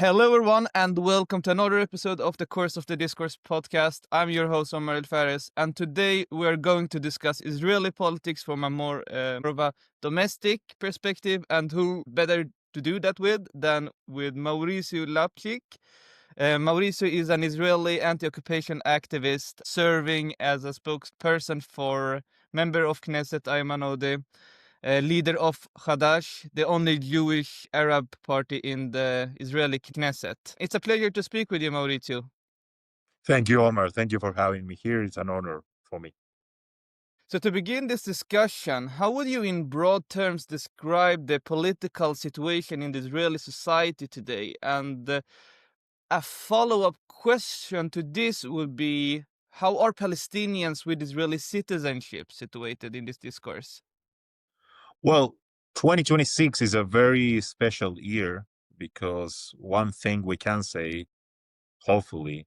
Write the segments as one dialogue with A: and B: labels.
A: Hello, everyone, and welcome to another episode of the Course of the Discourse podcast. I'm your host, Omar El Fares, and today we're going to discuss Israeli politics from a more of a domestic perspective, and who better to do that with than with Mauricio Lapchik. Mauricio is an Israeli anti-occupation activist serving as a spokesperson for member of Knesset Ayman Odeh, leader of Hadash, the only Jewish Arab party in the Israeli Knesset. It's a pleasure to speak with you, Mauricio.
B: Thank you, Omar. Thank you for having me here. It's an honor for me.
A: So to begin this discussion, how would you in broad terms describe the political situation in the Israeli society today? And a follow-up question to this would be, how are Palestinians with Israeli citizenship situated in this discourse?
B: Well, 2026 is a very special year because one thing we can say, hopefully,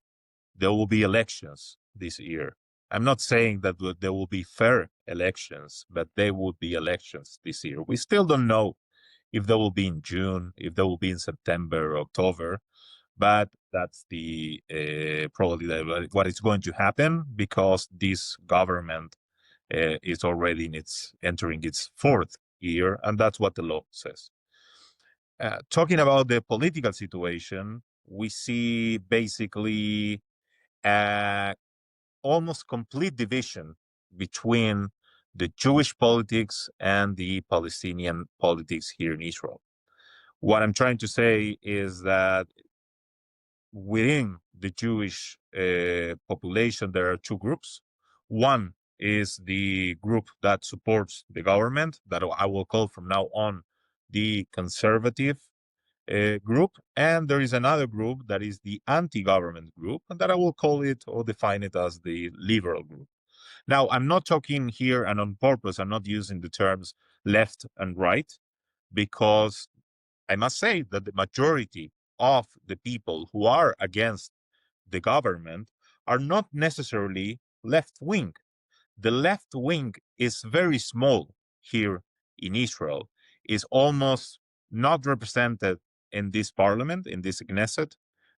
B: there will be elections this year. I'm not saying that there will be fair elections, but there will be elections this year. We still don't know if they will be in June, if they will be in September, October, but that's the probably what is going to happen because this government is already entering its fourth year, and that's what the law says. Talking about the political situation, we see basically almost complete division between the Jewish politics and the Palestinian politics here in Israel. What I'm trying to say is that within the Jewish population, there are two groups. One is the group that supports the government, that I will call from now on the conservative group. And there is another group that is the anti-government group, and that I will call it or define it as the liberal group. Now, I'm not talking here, and on purpose, I'm not using the terms left and right, because I must say that the majority of the people who are against the government are not necessarily left wing. The left wing is very small here in Israel, is almost not represented in this parliament, in this Knesset.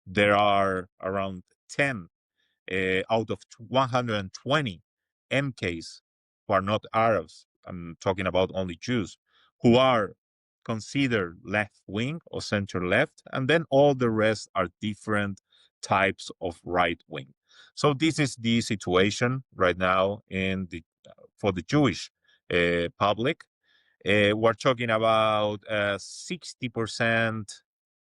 B: There are around 10 out of 120 MKs who are not Arabs. I'm talking about only Jews who are considered left wing or center left, and then all the rest are different types of right wing. So this is the situation right now in the for the Jewish public. We're talking about 60%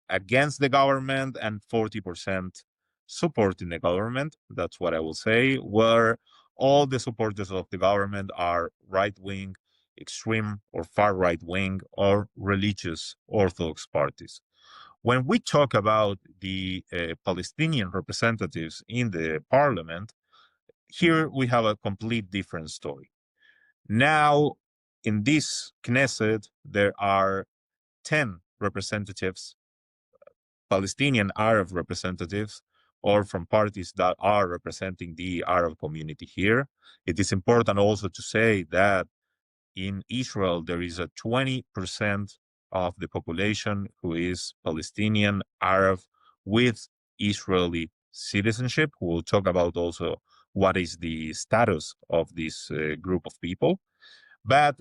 B: against the government and 40% supporting the government. That's what I will say, where all the supporters of the government are right wing, extreme or far right wing, or religious Orthodox parties. When we talk about the Palestinian representatives in the parliament, here we have a complete different story. Now, in this Knesset, there are 10 representatives, Palestinian Arab representatives, or from parties that are representing the Arab community here. It is important also to say that in Israel, there is a 20% of the population who is Palestinian Arab with Israeli citizenship. We'll talk about also what is the status of this group of people. But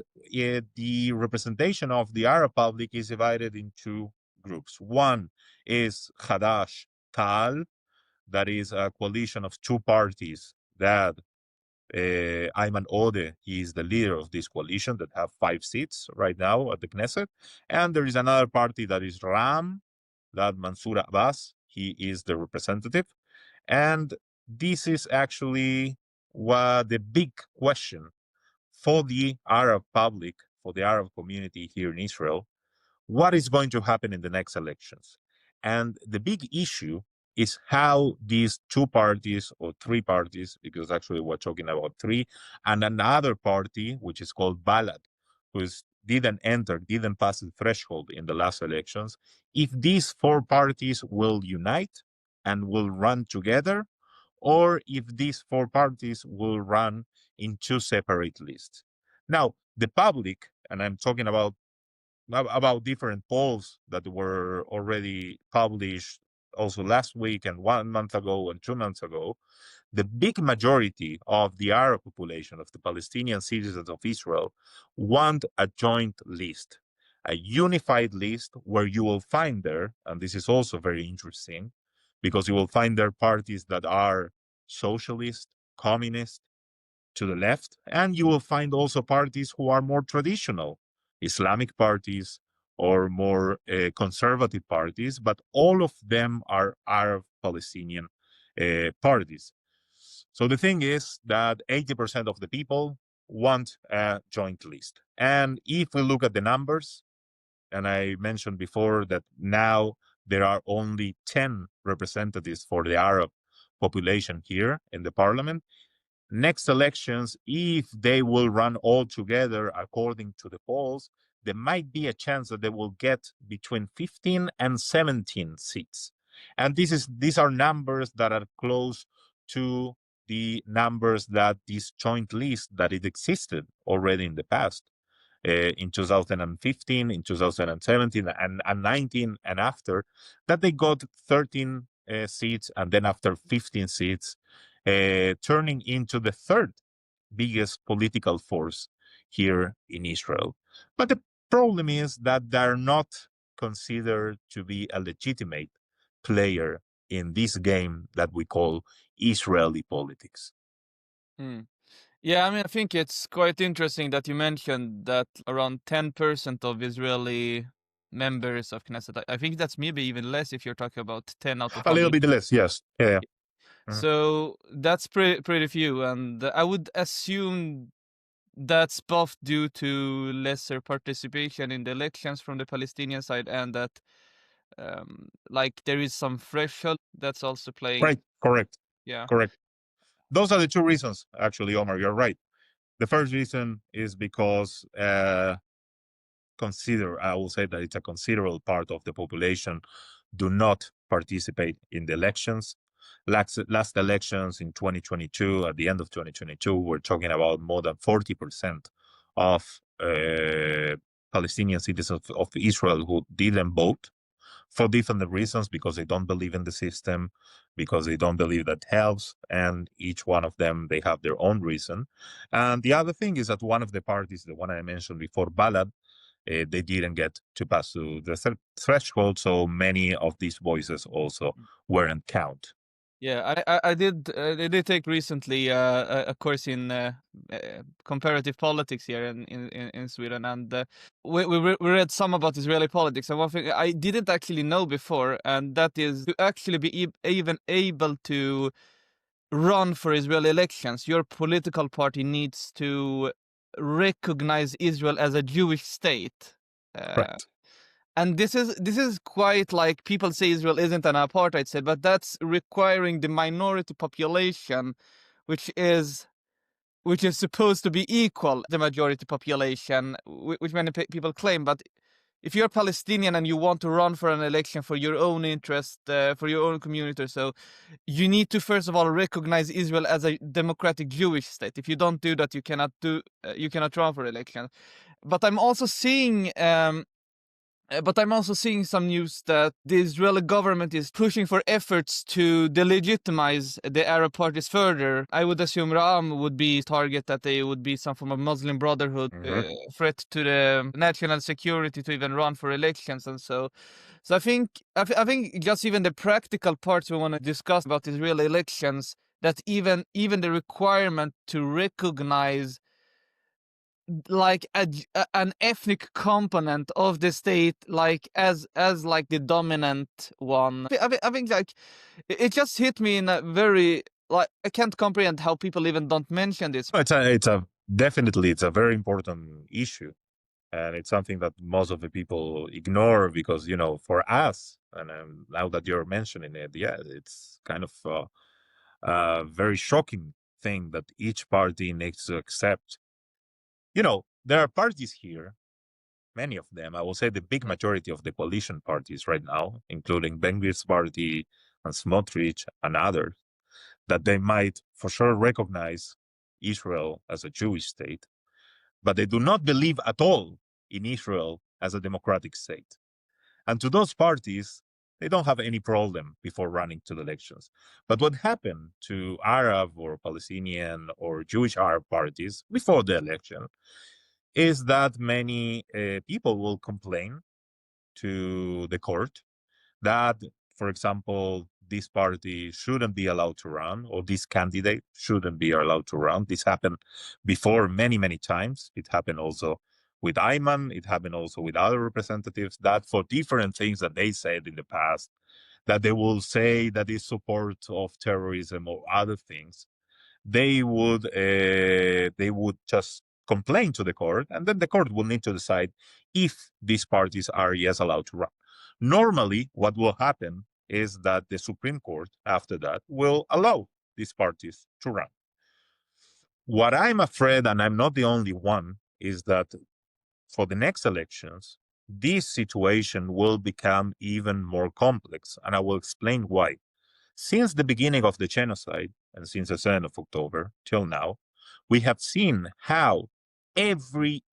B: the representation of the Arab public is divided into groups. One is Hadash Tal, that is a coalition of two parties that Ayman Odeh, he is the leader of this coalition that have 5 seats right now at the Knesset. And there is another party that is Ram, that Mansour Abbas, he is the representative. And this is actually what the big question for the Arab public, for the Arab community here in Israel, what is going to happen in the next elections. And the big issue is how these two parties or three parties, because actually we're talking about three, and another party, which is called Balad, who didn't pass the threshold in the last elections, if these four parties will unite and will run together, or if these four parties will run in two separate lists. Now, the public, and I'm talking about about different polls that were already published also last week and 1 month ago and 2 months ago, the big majority of the Arab population, of the Palestinian citizens of Israel, want a joint list, a unified list where you will find there, and this is also very interesting, because you will find there parties that are socialist, communist, to the left, and you will find also parties who are more traditional, Islamic parties or more conservative parties, but all of them are Arab Palestinian parties. So the thing is that 80% of the people want a joint list. And if we look at the numbers, and I mentioned before that now there are only 10 representatives for the Arab population here in the parliament. Next elections, if they will run all together according to the polls, there might be a chance that they will get between 15 and 17 seats. And these are numbers that are close to the numbers that this joint list that it existed already in the past. In 2015, in 2017, and 19, and after, that they got 13 seats, and then after 15 seats, turning into the third biggest political force here in Israel. But the problem is that they're not considered to be a legitimate player in this game that we call Israeli politics.
A: Hmm. Yeah, I mean, I think it's quite interesting that you mentioned that around 10% of Israeli members of Knesset. I think that's maybe even less if you're talking about 10 out of
B: A little
A: 100.
B: bit less, yes. Yeah. Mhm.
A: So that's pretty few, and I would assume that's both due to lesser participation in the elections from the Palestinian side, and that like there is some threshold that's also playing.
B: Right, correct,
A: Yeah.
B: correct. Those are the two reasons, actually, Omar. You're right. The first reason is because I will say that it's a considerable part of the population do not participate in the elections. Last elections in 2022, at the end of 2022, we're talking about more than 40% of Palestinian citizens of Israel who didn't vote for different reasons, because they don't believe in the system, because they don't believe that helps, and each one of them, they have their own reason. And the other thing is that one of the parties, the one I mentioned before, Balad, they didn't get to pass through the threshold, so many of these voices also weren't count.
A: Yeah, I did take recently a course in comparative politics here in Sweden, and we read some about Israeli politics. And one thing I didn't actually know before, and that is to actually be even able to run for Israeli elections, your political party needs to recognize Israel as a Jewish state. Uh,
B: Correct.
A: and this is quite like people say Israel isn't an apartheid state, but that's requiring the minority population, which is supposed to be equal the majority population, which many people claim. But if you're Palestinian and you want to run for an election for your own interest, for your own community, or so, you need to first of all recognize Israel as a democratic Jewish state. If you don't do that, you cannot run for election. But I'm also seeing some news that the Israeli government is pushing for efforts to delegitimize the Arab parties further. I would assume Ra'am would be target, that they would be some form of Muslim Brotherhood threat to the national security to even run for elections and so. So I think just even the practical parts we want to discuss about Israeli elections, that even the requirement to recognize like an ethnic component of the state, like as like the dominant one. I think like it just hit me in a very, like, I can't comprehend how people even don't mention this.
B: Definitely, it's a very important issue, and it's something that most of the people ignore, because for us, and now that you're mentioning it, yeah, it's kind of a very shocking thing that each party needs to accept. There are parties here, many of them, I will say the big majority of the coalition parties right now, including Ben-Gvir's party and Smotrich and others, that they might for sure recognize Israel as a Jewish state, but they do not believe at all in Israel as a democratic state. And to those parties, they don't have any problem before running to the elections. But what happened to Arab or Palestinian or Jewish Arab parties before the election is that many people will complain to the court that, for example, this party shouldn't be allowed to run, or this candidate shouldn't be allowed to run. This happened before many, many times. It happened also with Ayman. It happened also with other representatives that for different things that they said in the past, that they will say that is support of terrorism or other things, they would just complain to the court, and then the court will need to decide if these parties are yes allowed to run. Normally, what will happen is that the Supreme Court, after that, will allow these parties to run. What I'm afraid, and I'm not the only one, is that for the next elections, this situation will become even more complex, and I will explain why. Since the beginning of the genocide, and since the 7th of October till now, we have seen how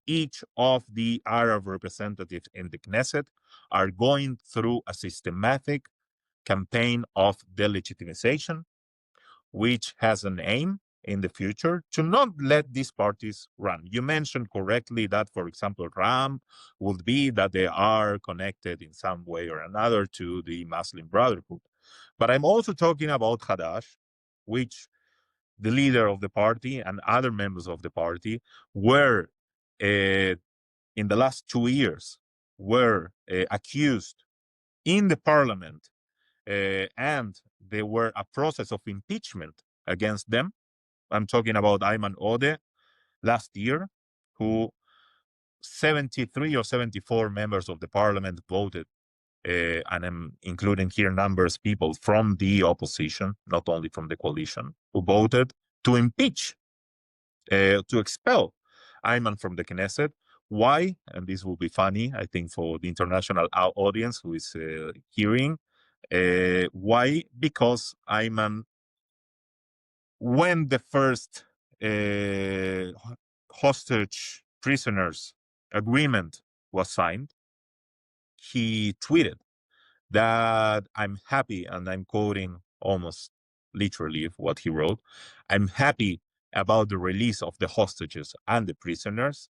B: each of the Arab representatives in the Knesset are going through a systematic campaign of delegitimization, which has an aim in the future to not let these parties run. You mentioned correctly that, for example, RAM would be that they are connected in some way or another to the Muslim Brotherhood. But I'm also talking about Hadash, which the leader of the party and other members of the party were, in the last 2 years, were accused in the parliament, and there were a process of impeachment against them. I'm talking about Ayman Odeh last year, who 73 or 74 members of the parliament voted, and I'm including here numbers, people from the opposition, not only from the coalition, who voted to impeach, to expel Ayman from the Knesset. Why? And this will be funny, I think, for the international audience who is hearing. Why? Because Ayman, when the first hostage prisoners agreement was signed, he tweeted that I'm happy, and I'm quoting almost literally what he wrote, I'm happy about the release of the hostages and the prisoners.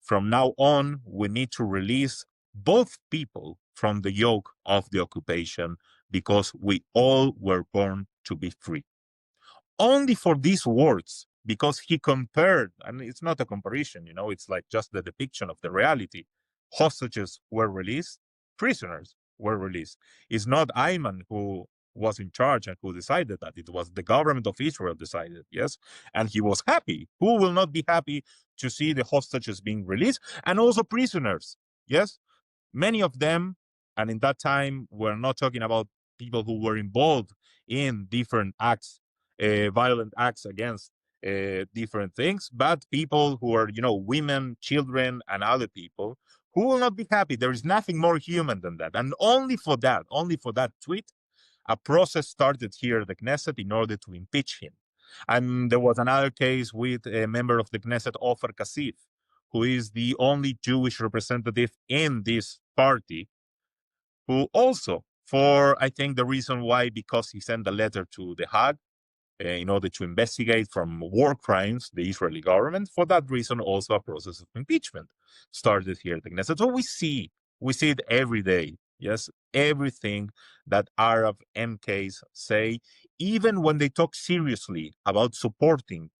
B: From now on, we need to release both people from the yoke of the occupation because we all were born to be free. Only for these words, because he compared, and it's not a comparison, it's like just the depiction of the reality. Hostages were released, prisoners were released. It's not Ayman who was in charge and who decided that. It was the government of Israel decided, yes? And he was happy. Who will not be happy to see the hostages being released? And also prisoners, yes? Many of them, and in that time, we're not talking about people who were involved in different acts, violent acts against different things, but people who are, women, children, and other people who will not be happy. There is nothing more human than that. And only for that tweet, a process started here at the Knesset in order to impeach him. And there was another case with a member of the Knesset, Ofer Cassif, who is the only Jewish representative in this party, who also, for I think the reason why, because he sent a letter to the Hague in order to investigate from war crimes the Israeli government. For that reason, also a process of impeachment started here at the Knesset. So we see it every day. Yes, everything that Arab MKs say, even when they talk seriously about supporting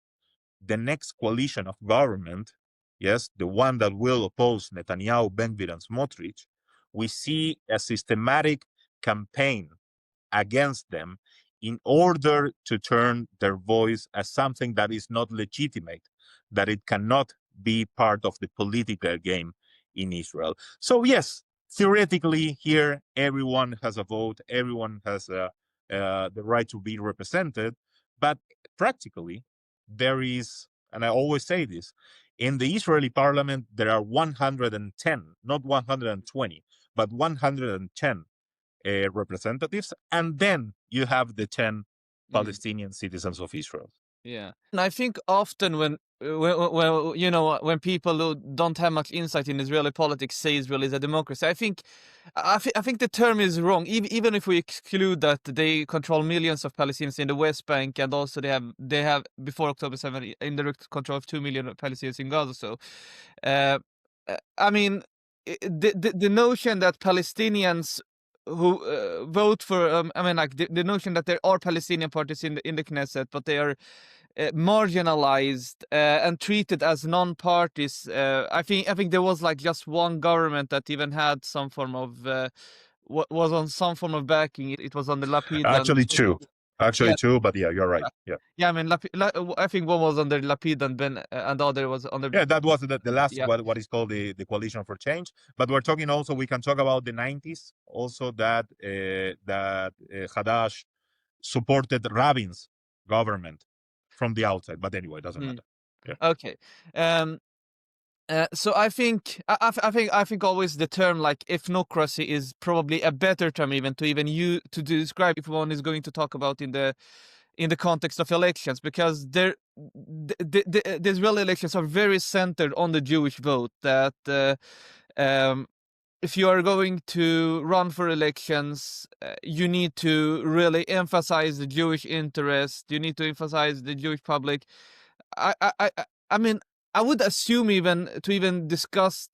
B: the next coalition of government, yes, the one that will oppose Netanyahu, Ben-Gvir, and Smotrich, we see a systematic campaign against them in order to turn their voice as something that is not legitimate, that it cannot be part of the political game in Israel. So yes, theoretically here, everyone has a vote, everyone has the right to be represented, but practically there is, and I always say this, in the Israeli parliament, there are 110, not 120, but 110 representatives, and then you have the 10 Palestinian citizens of Israel.
A: Yeah, and I think often when when people who don't have much insight in Israeli politics say Israel is a democracy, I think the term is wrong. Even if we exclude that they control millions of Palestinians in the West Bank, and also they have before October 7 indirect control of 2 million Palestinians in Gaza. So, uh, I mean, the notion that Palestinians who vote for I mean, like the notion that there are Palestinian parties in the Knesset, but they are marginalized and treated as non-parties. I think there was like just one government that even had some form of was on some form of backing. It was on the Lapid and
B: Actually
A: yeah,
B: two, but yeah, you're right.
A: yeah.
B: Yeah.
A: Yeah, I mean, I think one was under Lapid and Ben, and the other was under.
B: Yeah, that was the last
A: Yeah.
B: what is called the coalition for change. But we're talking also, we can talk about the 90s also, that Hadash supported Rabin's government from the outside. But anyway, it doesn't
A: Hmm.
B: matter. Yeah.
A: Okay. So I think always the term like ethnocracy is probably a better term even to describe if one is going to talk about in the context of elections, because the Israeli elections are very centered on the Jewish vote. That um, if you are going to run for elections, you need to really emphasize the Jewish interest. You need to emphasize the Jewish public. I mean, I would assume even discuss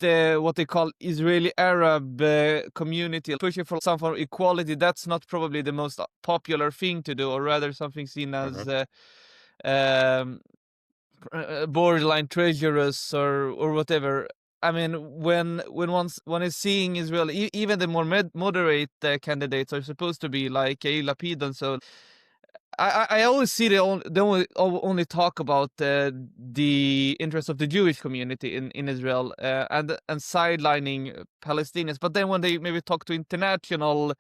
A: what they call Israeli Arab community, pushing for some form of equality. That's not probably the most popular thing to do, or rather something seen as um, borderline treacherous or whatever. I mean, when one is seeing Israel, even the more moderate candidates are supposed to be like Lapid and so. I always see they only talk about the interests of the Jewish community in Israel and sidelining Palestinians. But then when they maybe talk to international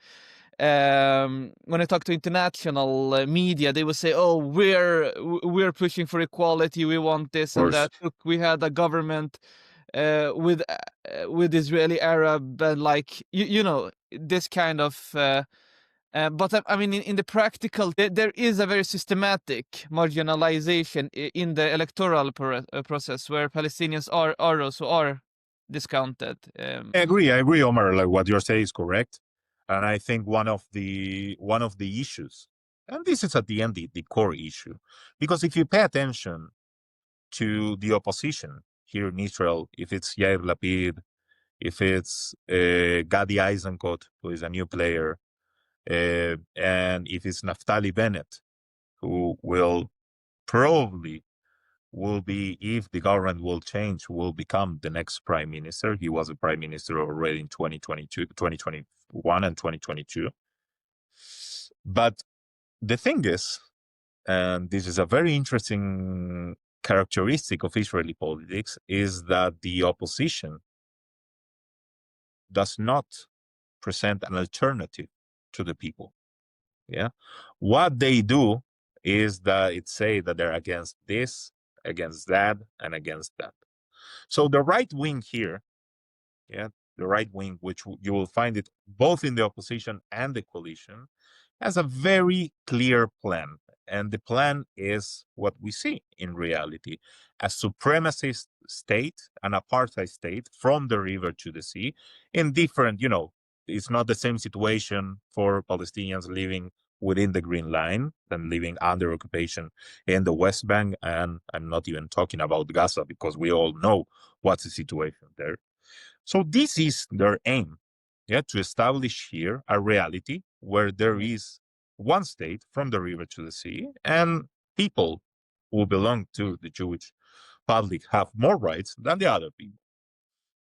A: media, they will say, "Oh, we're pushing for equality. We want
B: Of
A: this and
B: course.
A: that. Look, we had a government with Israeli Arab and like this kind of." But I mean, in the practical, there is a very systematic marginalization in the electoral process where Palestinians are also are discounted.
B: I agree, Omar. Like what you're saying is correct. And I think one of the issues, and this is at the end the core issue, because if you pay attention to the opposition here in Israel, if it's Yair Lapid, if it's Gadi Eisenkot, who is a new player, and if it's Naftali Bennett, who will probably will be, if the government will change, will become the next prime minister. He was a prime minister already in 2022, 2021 and 2022. But the thing is, and this is a very interesting characteristic of Israeli politics, is that the opposition does not present an alternative to the people. Yeah. What they do is that it say that they're against this, against that, and against that. So the right wing here, yeah, the right wing, which you will find it both in the opposition and the coalition, has a very clear plan. And the plan is what we see in reality: a supremacist state, an apartheid state from the river to the sea, in different, it's not the same situation for Palestinians living within the Green Line than living under occupation in the West Bank. And I'm not even talking about Gaza, because we all know what's the situation there. So this is their aim, yeah, to establish here a reality where there is one state from the river to the sea, and people who belong to the Jewish public have more rights than the other people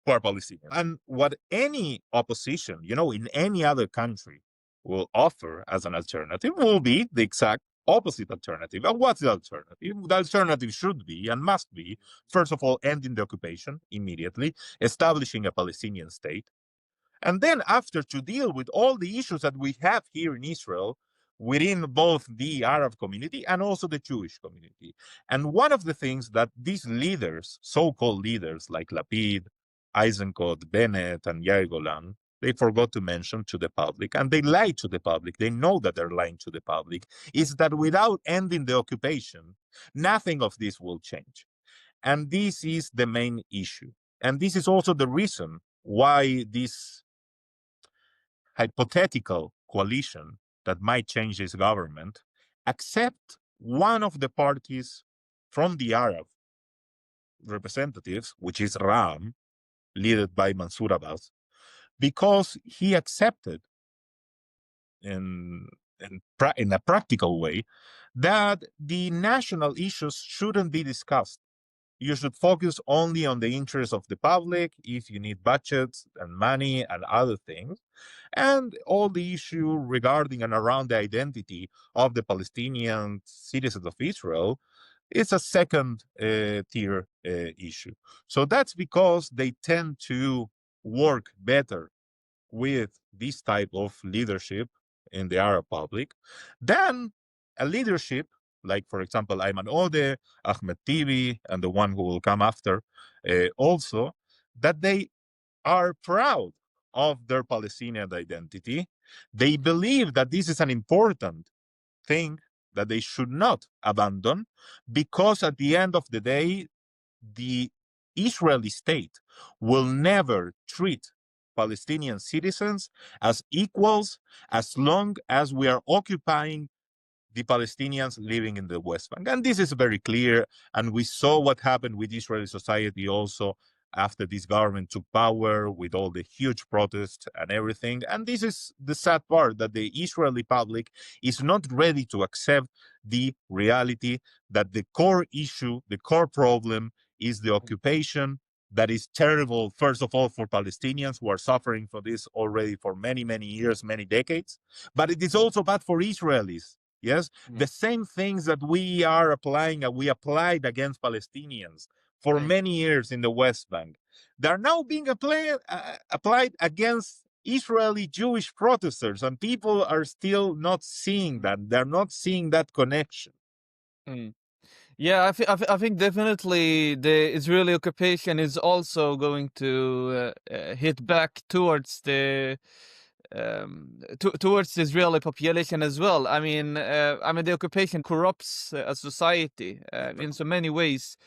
B: who are Palestinians. And what any opposition, in any other country will offer as an alternative will be the exact opposite alternative. And what's the alternative? The alternative should be and must be, first of all, ending the occupation immediately, establishing a Palestinian state, and then after, to deal with all the issues that we have here in Israel within both the Arab community and also the Jewish community. And one of the things that these leaders, so-called leaders like Lapid, Eisenkot, Bennett, and Yair Golan, they forgot to mention to the public, and they lie to the public, they know that they're lying to the public, is that without ending the occupation, nothing of this will change. And this is the main issue. And this is also the reason why this hypothetical coalition that might change this government accept one of the parties from the Arab representatives, which is Ram, led by Mansour Abbas, because he accepted in a practical way that the national issues shouldn't be discussed. You should focus only on the interests of the public if you need budgets and money and other things. And all the issue regarding and around the identity of the Palestinian citizens of Israel is a second tier issue. So that's because they tend to work better with this type of leadership in the Arab public than a leadership like, for example, Ayman Odeh, Ahmed Tibi, and the one who will come after also, that they are proud of their Palestinian identity. They believe that this is an important thing that they should not abandon, because at the end of the day, the Israeli state will never treat Palestinian citizens as equals as long as we are occupying the Palestinians living in the West Bank. And this is very clear. And we saw what happened with Israeli society also after this government took power, with all the huge protests and everything. And this is the sad part, that the Israeli public is not ready to accept the reality that the core issue, the core problem, is the occupation. That is terrible, first of all, for Palestinians who are suffering for this already for many, many years, many decades. But it is also bad for Israelis. Yes, the same things that we are applying, we applied against Palestinians for many years in the West Bank, they're now being applied against Israeli Jewish protesters, and people are still not seeing that. They're not seeing that connection.
A: Yeah, I think definitely the Israeli occupation is also going to hit back towards the towards the Israeli population as well. I mean, the occupation corrupts a society in so many ways.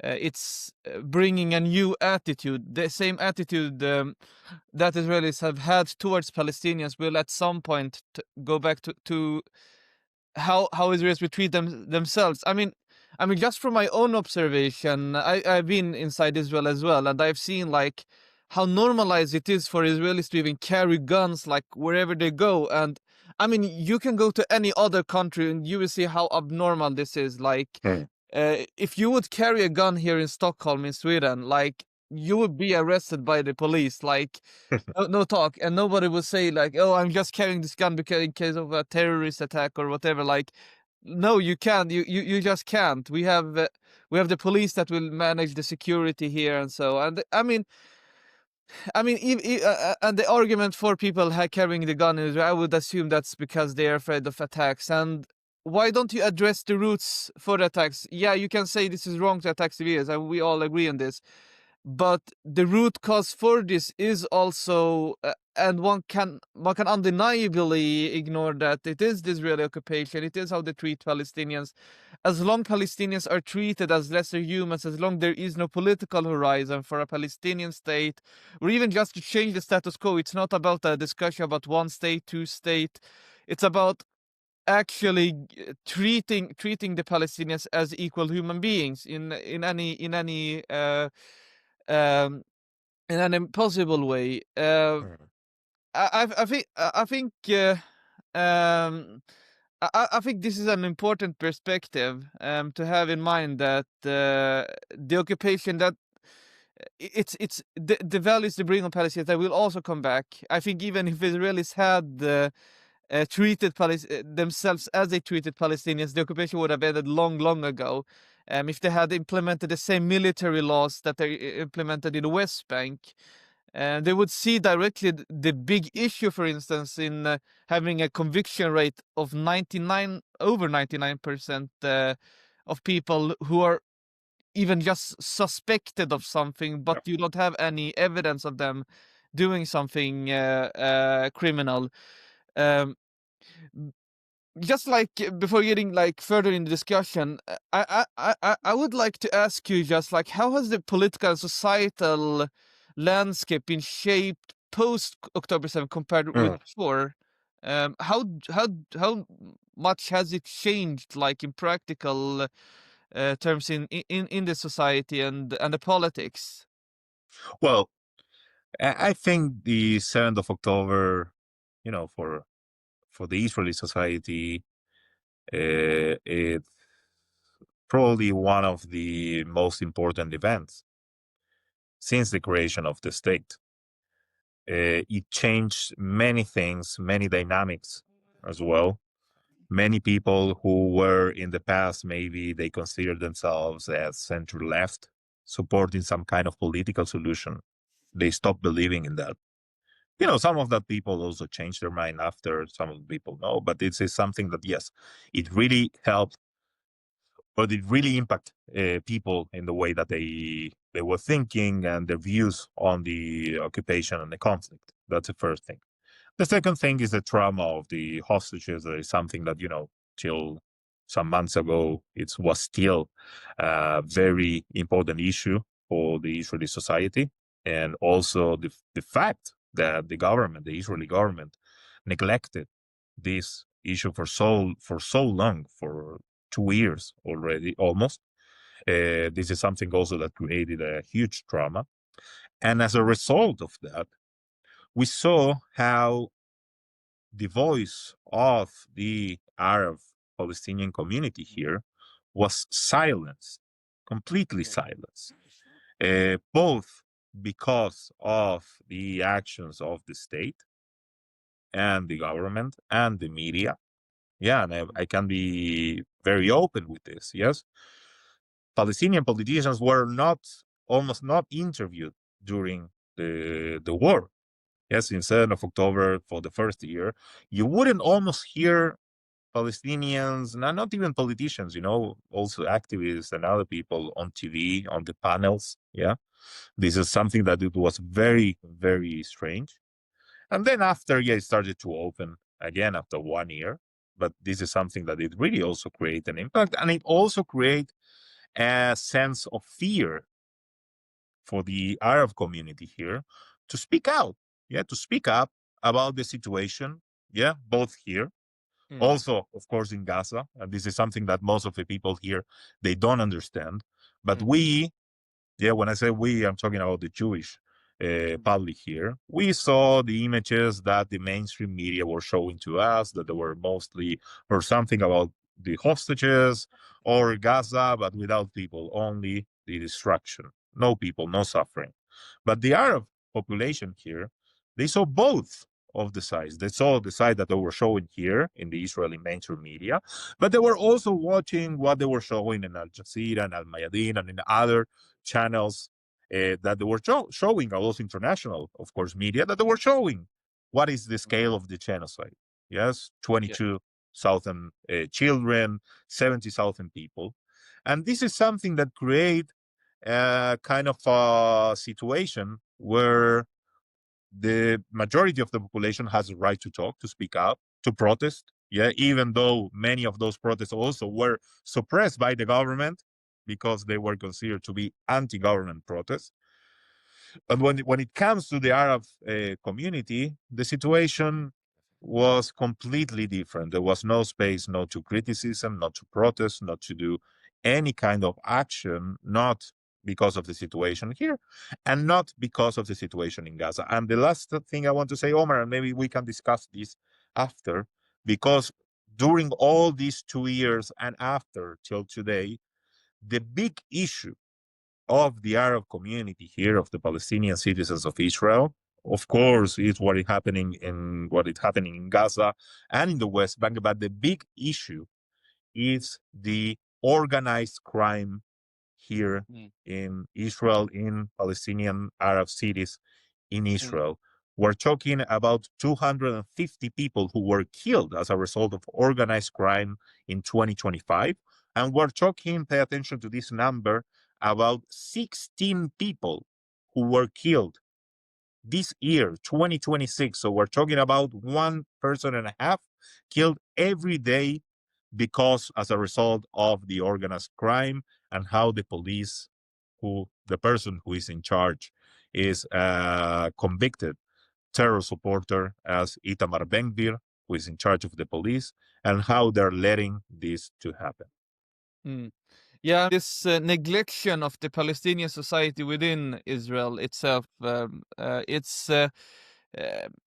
A: It's bringing a new attitude. The same attitude that Israelis have had towards Palestinians will at some point go back to how Israelis treat themselves. I mean, just from my own observation, I've been inside Israel as well, and I've seen like how normalized it is for Israelis to even carry guns like wherever they go. And I mean, you can go to any other country and you will see how abnormal this is. Like, if you would carry a gun here in Stockholm, in Sweden, like you would be arrested by the police. Like, no talk, and nobody will say like, "Oh, I'm just carrying this gun because in case of a terrorist attack or whatever." Like, no, you can't. You just can't. We have the police that will manage the security here, and so. And and the argument for people carrying the gun is, I would assume that's because they are afraid of attacks. And why don't you address the roots for the attacks? Yeah, you can say this is wrong to attack civilians, and we all agree on this. But the root cause for this is also, and one can undeniably ignore that it is the Israeli occupation. It is how they treat Palestinians. As long Palestinians are treated as lesser humans, as long there is no political horizon for a Palestinian state, or even just to change the status quo, it's not about a discussion about one state, two state. It's about actually treating the Palestinians as equal human beings in any in an impossible way. I think I think this is an important perspective to have in mind, that the occupation, that it's the values they bring on Palestinians, that will also come back. I think even if Israelis had treated themselves as they treated Palestinians, the occupation would have ended long ago. If they had implemented the same military laws that they implemented in the West Bank, they would see directly the big issue, for instance, in having a conviction rate of over 99% of people who are even just suspected of something, but you don't have any evidence of them doing something criminal. Um, just like before getting like further in the discussion, I would like to ask you just like how has the political and societal landscape been shaped post October 7 compared with
B: Mm.
A: before? How much has it changed like in practical terms in the society and the politics?
B: Well, I think the 7th of October, for the Israeli society, it's probably one of the most important events since the creation of the state. It changed many things, many dynamics as well. Many people who were in the past, maybe they considered themselves as center left, supporting some kind of political solution. They stopped believing in that. Some of that people also changed their mind after, some of the people know, but it's something that, yes, it really helped, but it really impacted people in the way that they were thinking and their views on the occupation and the conflict. That's the first thing. The second thing is the trauma of the hostages. That is something that, till some months ago, it was still a very important issue for the Israeli society. And also the fact that the Israeli government, neglected this issue for so long, for 2 years already, almost. This is something also that created a huge trauma. And as a result of that, we saw how the voice of the Arab Palestinian community here was silenced, completely silenced, both because of the actions of the state and the government and the media. Yeah, and I can be very open with this. Yes, Palestinian politicians were almost not interviewed during the war. Yes, in 7th of October for the first year, you wouldn't almost hear Palestinians, not even politicians, also activists and other people on TV, on the panels. Yeah, this is something that it was very, very strange. And then after, yeah, it started to open again after 1 year. But this is something that it really also create an impact, and it also create a sense of fear for the Arab community here to speak out, yeah, to speak up about the situation, yeah, both here,
A: Mm,
B: also, of course, in Gaza. And this is something that most of the people here, they don't understand. But
A: mm,
B: yeah, when I say we, I'm talking about the Jewish
A: mm,
B: public here. We saw the images that the mainstream media were showing to us, that they were mostly or something about the hostages or Gaza, but without people, only the destruction. No people, no suffering. But the Arab population here, they saw both of the sides. They saw the side that they were showing here in the Israeli mainstream media, but they were also watching what they were showing in Al Jazeera and Al Mayadin and in other channels that they were showing, those international, of course, media that they were showing what is the
A: mm.
B: scale of the genocide. Yes,
A: Yeah.
B: 22,000 children, 70,000 people. And this is something that create a kind of a situation where the majority of the population has a right to talk, to speak out, to protest. Yeah, even though many of those protests also were suppressed by the government because they were considered to be anti-government protests. But when it comes to the Arab community, the situation was completely different. There was no space, not to criticism, not to protest, not to do any kind of action, not because of the situation here, and not because of the situation in Gaza. And the last thing I want to say, Omar, and maybe we can discuss this after, because during all these 2 years and after till today, the big issue of the Arab community here, of the Palestinian citizens of Israel, of course, is what is happening in Gaza and in the West Bank. But the big issue is the organized crime here
A: Mm,
B: in Israel, in Palestinian Arab cities in
A: mm,
B: Israel. We're talking about 250 people who were killed as a result of organized crime in 2025. And we're talking, pay attention to this number, about 16 people who were killed this year, 2026, so we're talking about 1.5 person killed every day because as a result of the organized crime and how the police, the person who is in charge is convicted terror supporter as Itamar Ben-Gvir, who is in charge of the police, and how they're letting this to happen.
A: Yeah, this neglection of the Palestinian society within Israel itself,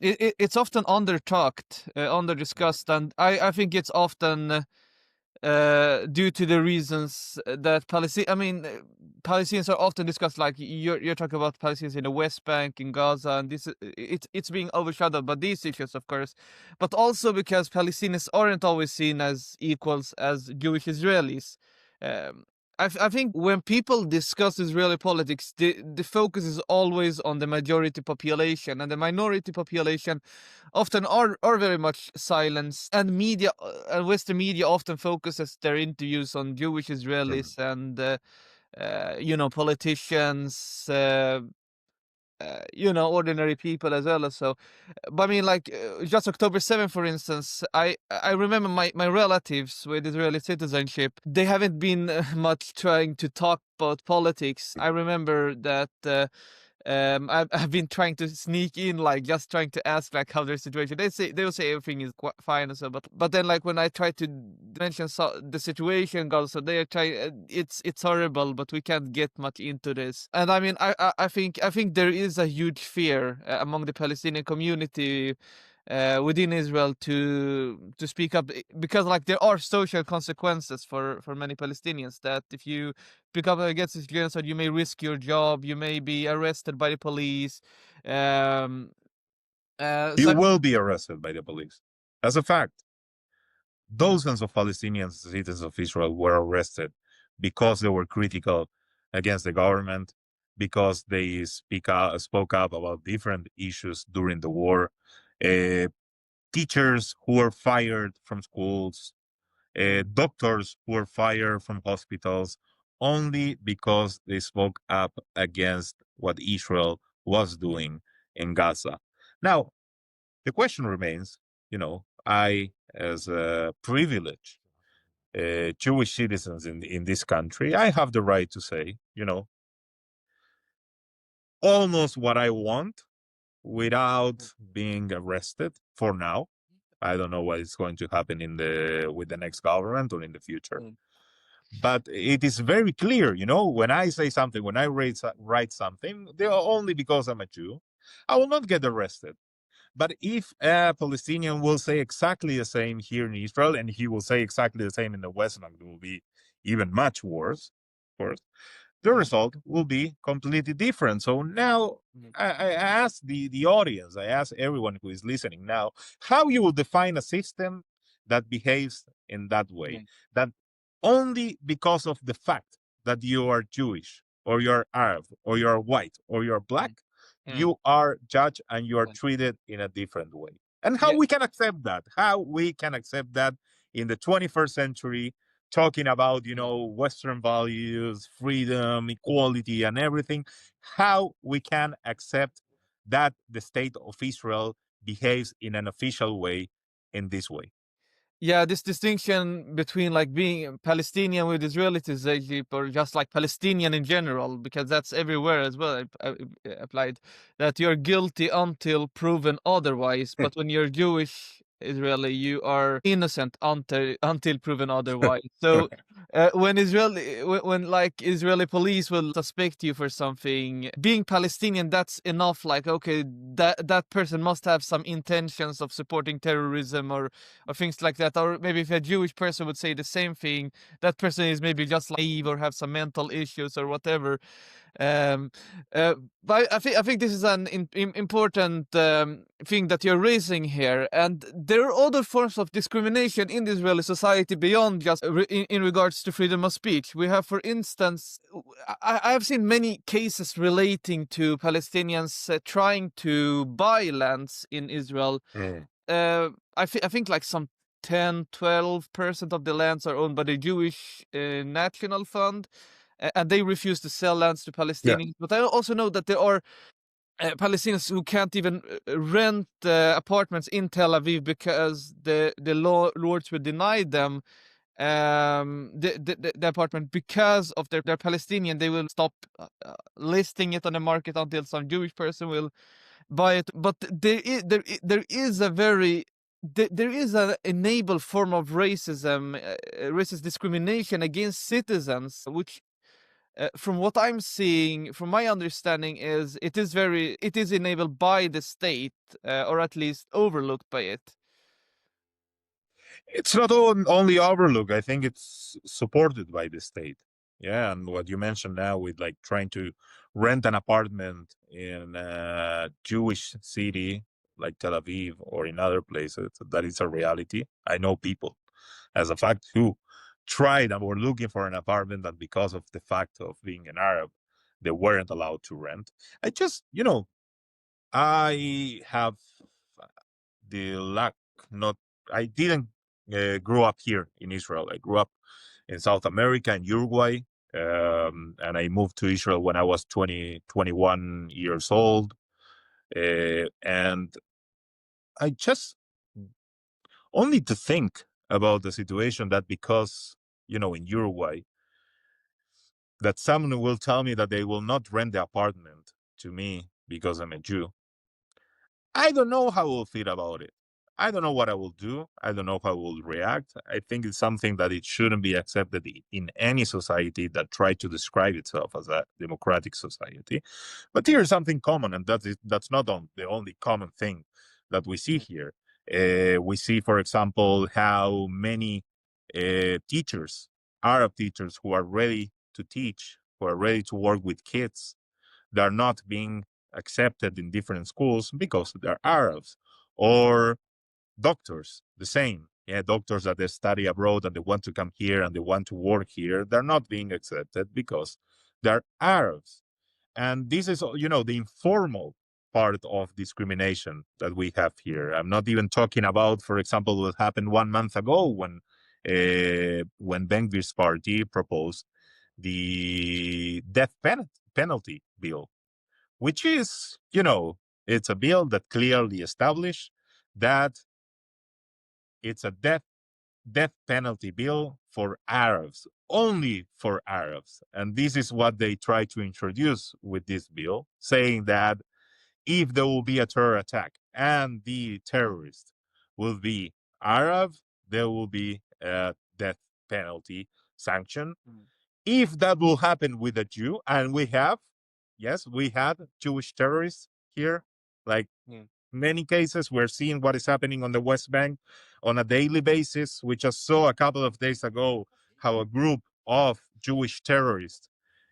A: it's often under-talked, under-discussed, and I think it's often due to the reasons that Palestinians are often discussed. Like you're talking about Palestinians in the West Bank, in Gaza, and it's being overshadowed by these issues, of course, but also because Palestinians aren't always seen as equals as Jewish Israelis. Um, I think when people discuss Israeli politics, the focus is always on the majority population, and the minority population often are very much silenced, and media and Western media often focuses their interviews on Jewish Israelis and politicians, ordinary people as well. So, but I mean, like just October 7th, for instance, I remember my relatives with Israeli citizenship. They haven't been much trying to talk about politics. I remember that. I've been trying to sneak in, like just trying to ask like how their situation. They'll say everything is quite fine and so, but then like when I try to mention the situation, goes so they try. It's horrible, but we can't get much into this. And I mean, I think there is a huge fear among the Palestinian community within Israel to speak up, because like there are social consequences for many Palestinians, that if you speak up against this genocide, you may risk your job, you may be arrested by the police.
B: You will be arrested by the police. As a fact, dozens of Palestinian citizens of Israel were arrested because they were critical against the government, because they spoke up about different issues during the war. Teachers who were fired from schools, doctors who were fired from hospitals, only because they spoke up against what Israel was doing in Gaza. Now, the question remains, I, as a privileged Jewish citizens in this country, I have the right to say, almost what I want without being arrested for now. I don't know what is going to happen with the next government or in the future. But it is very clear, when I say something, when I write something, they are only because I'm a Jew. I will not get arrested. But if a Palestinian will say exactly the same here in Israel, and he will say exactly the same in the West Bank, it will be even much worse, of course, the result will be completely different. So now I ask the audience, I ask everyone who is listening now, how you will define a system that behaves in that way, that only because of the fact that you are Jewish or you're Arab or you're white or you're black, you are judged and you are treated in a different way. And how we can accept that? How we can accept that in the 21st century, talking about, Western values, freedom, equality, and everything, how we can accept that the state of Israel behaves in an official way in this way.
A: Yeah, this distinction between like being Palestinian with Israeli citizenship, or just like Palestinian in general, because that's everywhere as well applied, that you're guilty until proven otherwise. But when you're Jewish Israeli, you are innocent until proven otherwise. So when like Israeli police will suspect you for something, being Palestinian, that's enough. Like, okay, that person must have some intentions of supporting terrorism or things like that. Or maybe if a Jewish person would say the same thing, that person is maybe just naive or have some mental issues or whatever. Um, but I think this is an important thing that you're raising here, and there are other forms of discrimination in the Israeli society beyond just in regards to freedom of speech. We have, for instance, I have seen many cases relating to Palestinians trying to buy lands in Israel. I think like some 10-12% of the lands are owned by the Jewish National Fund, and they refuse to sell lands to Palestinians. But I also know that there are Palestinians who can't even rent apartments in Tel Aviv because the lords will deny them the apartment because of they're Palestinian. They will stop listing it on the market until some Jewish person will buy it. But there is a very there is an enabled form of racism, racist discrimination against citizens, which from what I'm seeing, from my understanding, is it is enabled by the state, or at least overlooked by it.
B: It's not only overlooked. I think it's supported by the state. Yeah, and what you mentioned now with like trying to rent an apartment in a Jewish city like Tel Aviv or in other places, that is a reality. I know people, as a fact, who tried and were looking for an apartment, and because of the fact of being an Arab, they weren't allowed to rent. I just, I have the luck not. I didn't grow up here in Israel. I grew up in South America, in Uruguay, and I moved to Israel when I was 21 years old. And I just only to think about the situation that because, in Uruguay, that someone will tell me that they will not rent the apartment to me because I'm a Jew. I don't know how I will feel about it. I don't know what I will do. I don't know how I will react. I think it's something that it shouldn't be accepted in any society that try to describe itself as a democratic society. But here's something common, and that's not the only common thing that we see here. We see, for example, how many teachers, Arab teachers who are ready to teach, who are ready to work with kids, they're not being accepted in different schools because they're Arabs, or doctors, the same. Yeah, doctors that they study abroad and they want to come here and they want to work here, they're not being accepted because they're Arabs. And this is, the informal part of discrimination that we have here. I'm not even talking about, for example, what happened 1 month ago when Ben Gvir's party proposed the death penalty bill, which is, it's a bill that clearly established that it's a death penalty bill for Arabs, only for Arabs. And this is what they try to introduce with this bill, saying that if there will be a terror attack and the terrorist will be Arab, there will be a death penalty sanction. If that will happen with a Jew, and yes, we had Jewish terrorists here, like many cases, we're seeing what is happening on the West Bank on a daily basis. We just saw a couple of days ago how a group of Jewish terrorists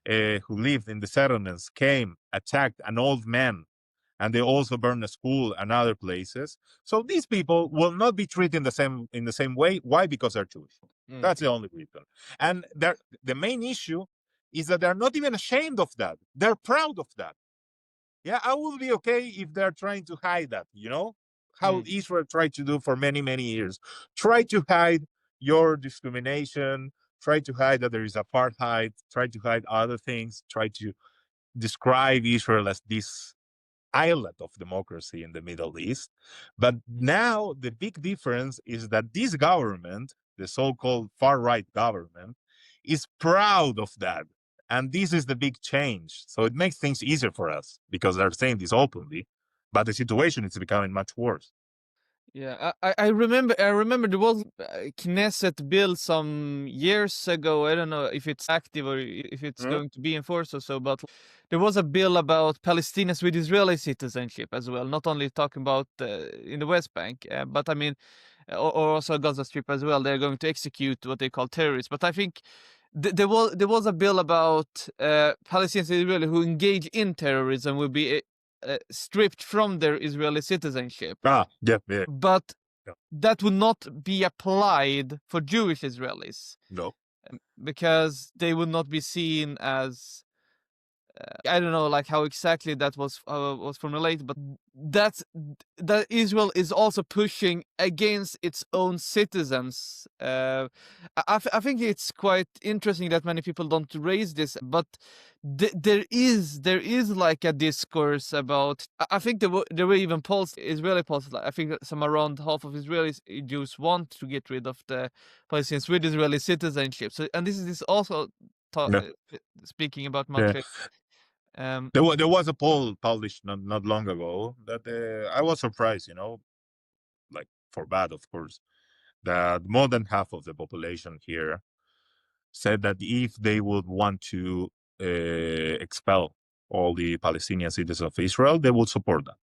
B: who lived in the settlements came, attacked an old man, and they also burned a school and other places. So these people will not be treated in the same way. Why? Because they're Jewish. That's the only reason. And the main issue is that they're not even ashamed of that. They're proud of that. Yeah, I will be okay if they're trying to hide that, how Israel tried to do for many, many years. Try to hide your discrimination, try to hide that there is apartheid, try to hide other things, try to describe Israel as this islet of democracy in the Middle East. But now the big difference is that this government, the so-called far-right government, is proud of that. And this is the big change. So it makes things easier for us because they're saying this openly, but the situation is becoming much worse.
A: Yeah, I remember there was a Knesset bill some years ago. I don't know if it's active or if it's going to be enforced or so, but there was a bill about Palestinians with Israeli citizenship as well. Not only talking about in the West Bank, but I mean, or also Gaza Strip as well. They're going to execute what they call terrorists. But I think there was a bill about Palestinians and Israeli who engage in terrorism will be stripped from their Israeli citizenship.
B: Yeah.
A: But
B: Yeah.
A: that would not be applied for Jewish Israelis
B: No.
A: because they would not be seen as I don't know like how exactly that was formulated, but that Israel is also pushing against its own citizens. I think it's quite interesting that many people don't raise this, but there is like a discourse about. I think there were even polls, Israeli polls. Like, I think that some around half of Israeli Jews want to get rid of the Palestinians with Israeli citizenship. So, and this is also
B: Yeah.
A: speaking about
B: Yeah.
A: marginalized.
B: There was a poll published not long ago that I was surprised, like for bad, of course, that more than half of the population here said that if they would want to expel all the Palestinian citizens of Israel, they would support that.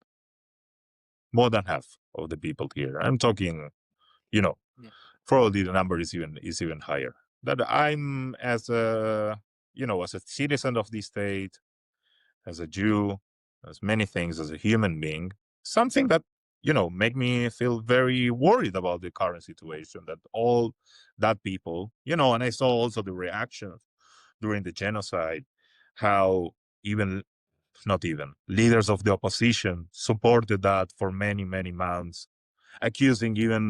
B: More than half of the people here. I'm talking, you know,
A: Yeah.
B: probably the number is even higher. That I'm as a citizen of the state, as a Jew, as many things, as a human being, something that make me feel very worried about the current situation. That all that people, and I saw also the reactions during the genocide, how even not even leaders of the opposition supported that for many many months, accusing even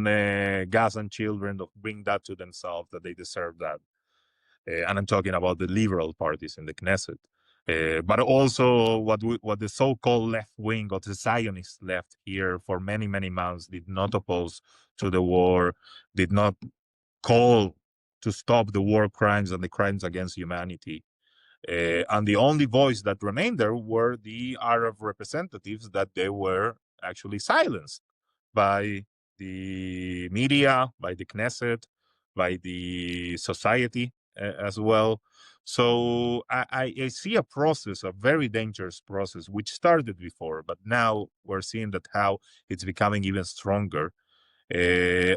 B: Gazan children of bring that to themselves, that they deserve that. And I'm talking about the liberal parties in the Knesset, but also what the so-called left wing of the Zionist left here for many many months did not oppose to the war, did not call to stop the war crimes and the crimes against humanity. And the only voice that remained there were the Arab representatives, that they were actually silenced by the media, by the Knesset, by the society as well. So I see a process, a very dangerous process, which started before, but now we're seeing that how it's becoming even stronger,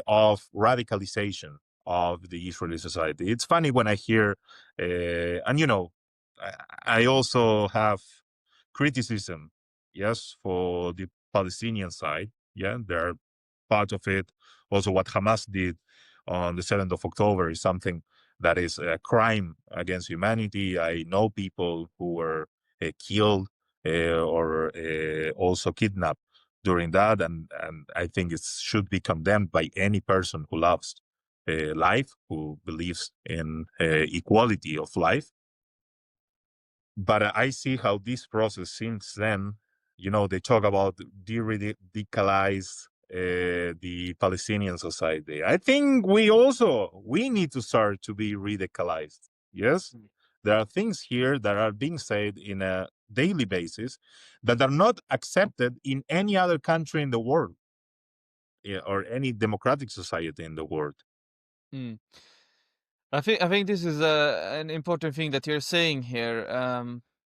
B: of radicalization of the Israeli society. It's funny when I hear, and I also have criticism, yes, for the Palestinian side. Yeah, they're part of it. Also, what Hamas did on the 7th of October is something that is a crime against humanity. I know people who were killed or also kidnapped during that, and I think it should be condemned by any person who loves life, who believes in equality of life. But I see how this process since then, they talk about de-radicalize the Palestinian society. I think we need to start to be radicalized. Yes, there are things here that are being said in a daily basis that are not accepted in any other country in the world, or any democratic society in the world.
A: Mm. I think this is an important thing that you're saying here.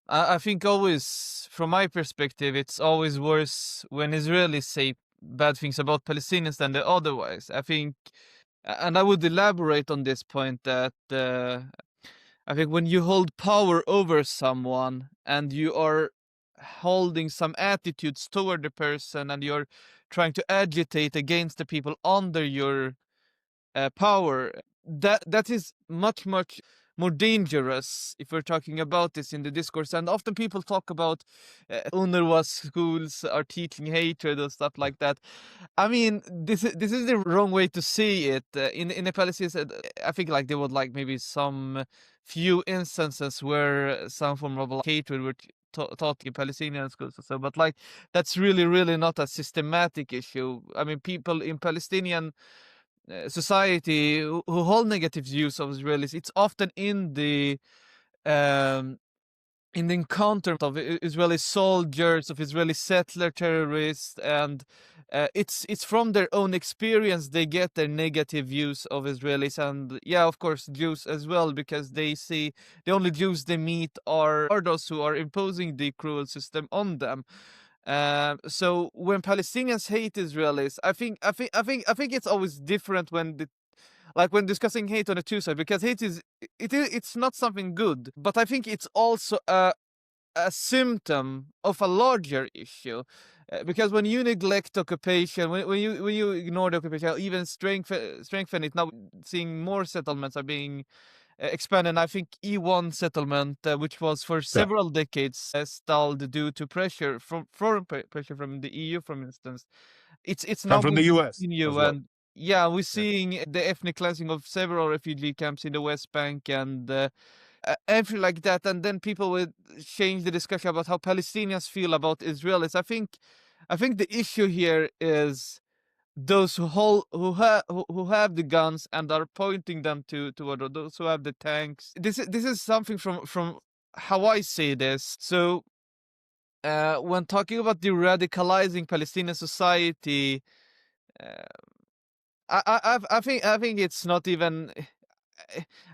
A: I think always, from my perspective, it's always worse when Israelis say bad things about Palestinians than the otherwise. I think, and I would elaborate on this point that I think when you hold power over someone and you are holding some attitudes toward the person and you're trying to agitate against the people under your power, that is much more dangerous if we're talking about this in the discourse. And often people talk about UNRWA schools are teaching hatred and stuff like that. I mean, this is the wrong way to see it. In the Palestinians, I think like there would like maybe some few instances where some form of like, hatred were taught in Palestinian schools or so, but like that's really not a systematic issue. I mean, people in Palestinian society who hold negative views of Israelis, it's often um, in the encounter of Israeli soldiers, of Israeli settler terrorists, and it's from their own experience they get their negative views of Israelis, and yeah, of course, Jews as well, because they see the only Jews they meet are those who are imposing the cruel system on them. So when Palestinians hate Israelis, I think it's always different when like when discussing hate on the two side, because hate it's not something good, but I think it's also a symptom of a larger issue. Because when you neglect occupation, when you ignore the occupation, even strengthen it, now seeing more settlements are being expand, and I think E1 settlement, which was for
B: Yeah.
A: several decades stalled due to pressure from foreign pressure from the EU, for instance. It's
B: And
A: now
B: from the
A: going to
B: US
A: continue,
B: as well.
A: and yeah, we're
B: Yeah.
A: seeing the ethnic cleansing of several refugee camps in the West Bank and everything like that. And then people will change the discussion about how Palestinians feel about Israelis. I think the issue here is those who have the guns and are pointing them toward those who have the tanks. This is something from how I say this. So when talking about the radicalizing Palestinian society, uh, I think it's not even.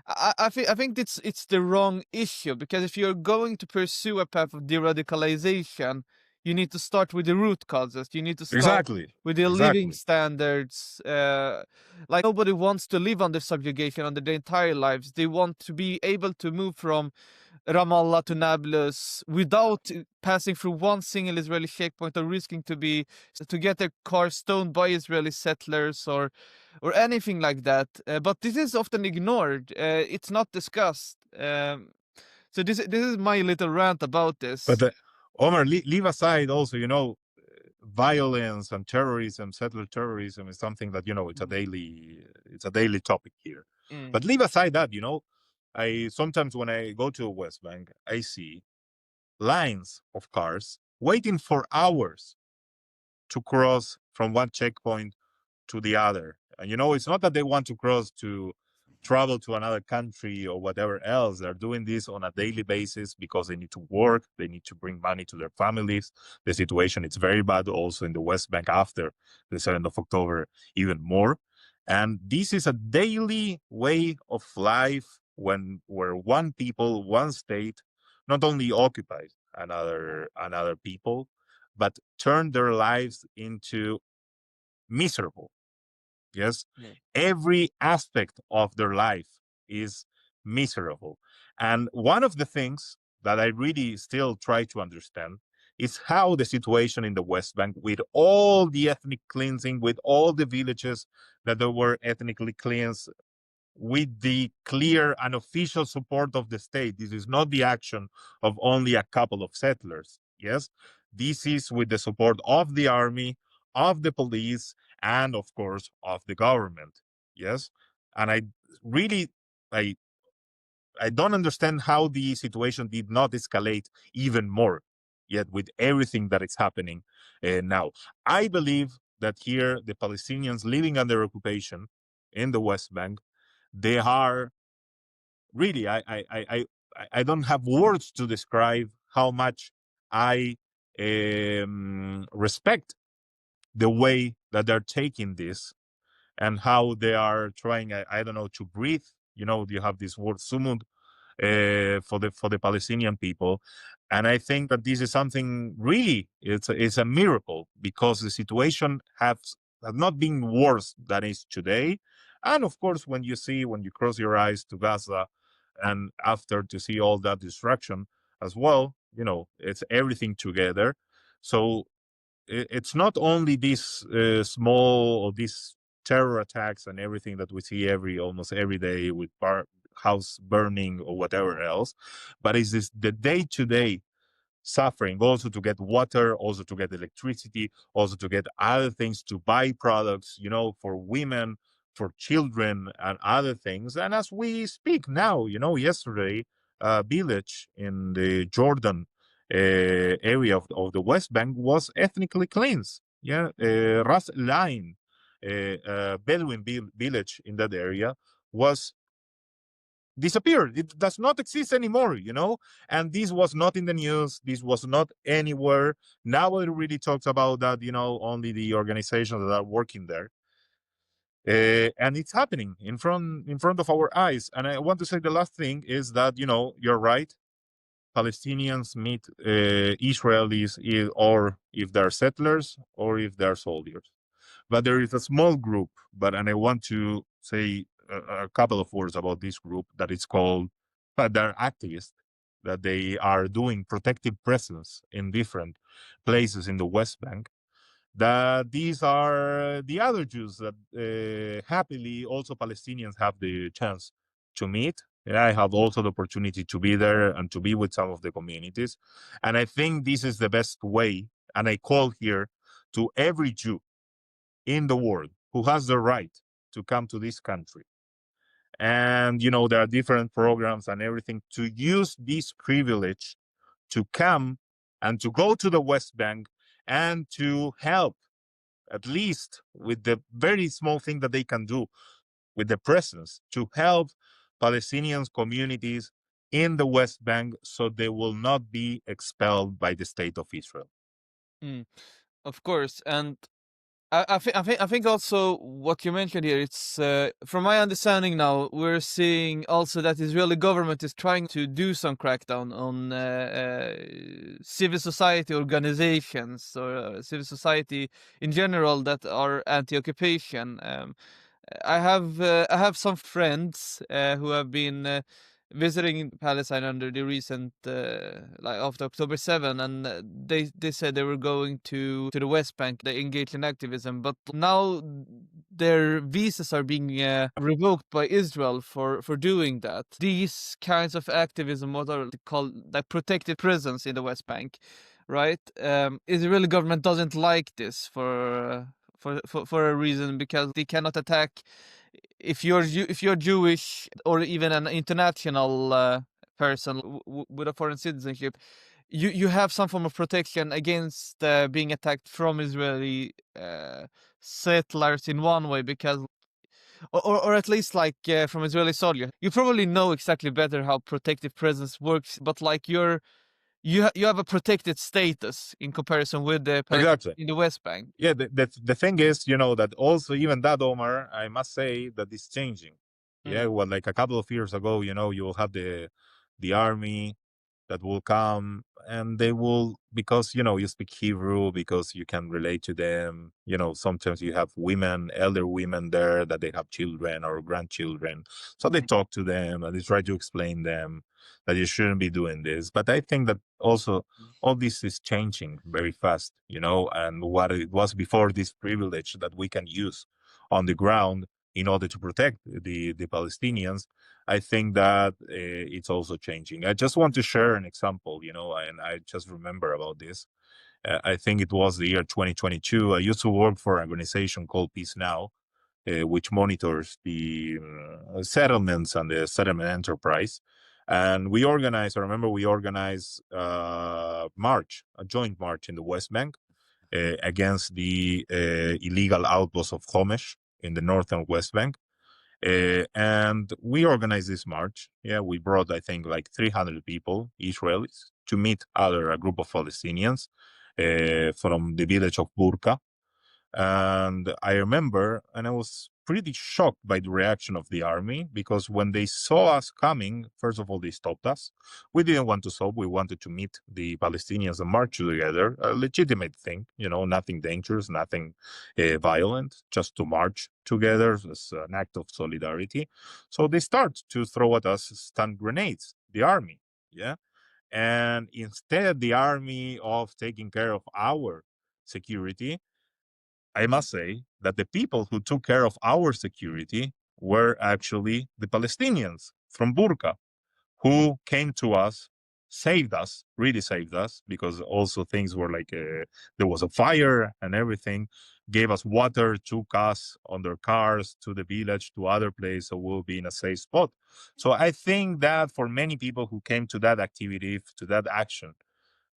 A: I think it's the wrong issue, because if you're going to pursue a path of de-radicalization, you need to start with the root causes. You need to start
B: Exactly.
A: with the living
B: Exactly.
A: standards. Like, nobody wants to live under subjugation under their entire lives. They want to be able to move from Ramallah to Nablus without passing through one single Israeli checkpoint, or risking to get their car stoned by Israeli settlers or anything like that. But this is often ignored. It's not discussed. So this is my little rant about this.
B: But Omar, leave aside also, violence and terrorism, settler terrorism is something that it's a daily topic here.
A: Mm.
B: But leave aside that, I sometimes when I go to West Bank, I see lines of cars waiting for hours to cross from one checkpoint to the other. And it's not that they want to cross to travel to another country or whatever else. They're doing this on a daily basis because they need to work, they need to bring money to their families. The situation is very bad also in the West Bank after the 7th of October, even more. And this is a daily way of life where one people, one state, not only occupies another people, but turn their lives into miserable. Yes.
A: Yeah.
B: Every aspect of their life is miserable. And one of the things that I really still try to understand is how the situation in the West Bank, with all the ethnic cleansing, with all the villages that they were ethnically cleansed, with the clear and official support of the state. This is not the action of only a couple of settlers. Yes, this is with the support of the army, of the police, and of course of the government. Yes, and really, I I don't understand how the situation did not escalate even more. Yet with everything that is happening now, I believe that here the Palestinians living under occupation in the West Bank, they are really, I don't have words to describe how much I respect the way that they're taking this, and how they are trying, I don't know, to breathe. You have this word sumud for the Palestinian people. And I think that this is something really, it's a miracle, because the situation has not been worse than it is today. And of course, when you cross your eyes to Gaza, and after to see all that destruction as well, it's everything together. So it's not only these small, or these terror attacks and everything that we see almost every day, with house burning or whatever else, but it's this the day-to-day suffering, also to get water, also to get electricity, also to get other things, to buy products, for women, for children, and other things. And as we speak now, yesterday, a village in the Jordan area of the West Bank was ethnically cleansed. Yeah, Ras Al Ain, Bedouin village in that area, was disappeared. It does not exist anymore. And this was not in the news. This was not anywhere. Nobody really talks about that, only the organizations that are working there. And it's happening in front of our eyes. And I want to say the last thing is that, you're right. Palestinians meet Israelis, or if they're settlers or if they're soldiers. But there is a small group, and I want to say a couple of words about this group, that is called, they're activists, that they are doing protective presence in different places in the West Bank. That these are the other Jews that happily also Palestinians have the chance to meet. Yeah, I have also the opportunity to be there and to be with some of the communities. And I think this is the best way. And I call here to every Jew in the world who has the right to come to this country. And, there are different programs and everything to use this privilege to come and to go to the West Bank and to help, at least with the very small thing that they can do with the presence, to help Palestinian communities in the West Bank so they will not be expelled by the state of Israel.
A: Of course, and I think also what you mentioned here, it's from my understanding now, we're seeing also that Israeli government is trying to do some crackdown on civil society organizations or civil society in general that are anti-occupation. I have some friends who have been visiting Palestine under the recent like after October 7, and they said they were going to the West Bank. They engaged in activism, but now their visas are being revoked by Israel for doing that. These kinds of activism, what are called like protected prisons in the West Bank, right? Israeli government doesn't like this for a reason, because they cannot attack if you're Jewish or even an international person with a foreign citizenship. You have some form of protection against being attacked from Israeli settlers in one way, because or at least like from Israeli soldiers. You probably know exactly better how protective presence works, but like you have a protected status in comparison with the
B: Exactly.
A: in the West Bank.
B: Yeah, the thing is, that also even that, Omar, I must say that is changing. Yeah, well, like a couple of years ago, you will have the army that will come and they will, because you speak Hebrew, because you can relate to them. Sometimes you have women, elder women there, that they have children or grandchildren, so they talk to them and they try to explain them that you shouldn't be doing this. But I think that also all this is changing very fast, and what it was before, this privilege that we can use on the ground in order to protect the Palestinians, I think that it's also changing. I just want to share an example, and I just remember about this. I think it was the year 2022. I used to work for an organization called Peace Now, which monitors the settlements and the settlement enterprise. And I remember we organized a joint march in the West Bank against the illegal outpost of Homesh in the northern West Bank. And we organized this march. Yeah, we brought, I think, like 300 people, Israelis, to meet a group of Palestinians from the village of Burqa. And I remember, and I was pretty shocked by the reaction of the army, because when they saw us coming, first of all, they stopped us. We didn't want to stop. We wanted to meet the Palestinians and march together, a legitimate thing, nothing dangerous, nothing violent, just to march together as an act of solidarity. So they start to throw at us stun grenades, the army. Yeah. And instead, the army of taking care of our security, I must say that the people who took care of our security were actually the Palestinians from Burqa, who came to us, saved us, really saved us, because also things were like there was a fire and everything, gave us water, took us on their cars to the village, to other place, so we'll be in a safe spot. So I think that for many people who came to that activity, to that action,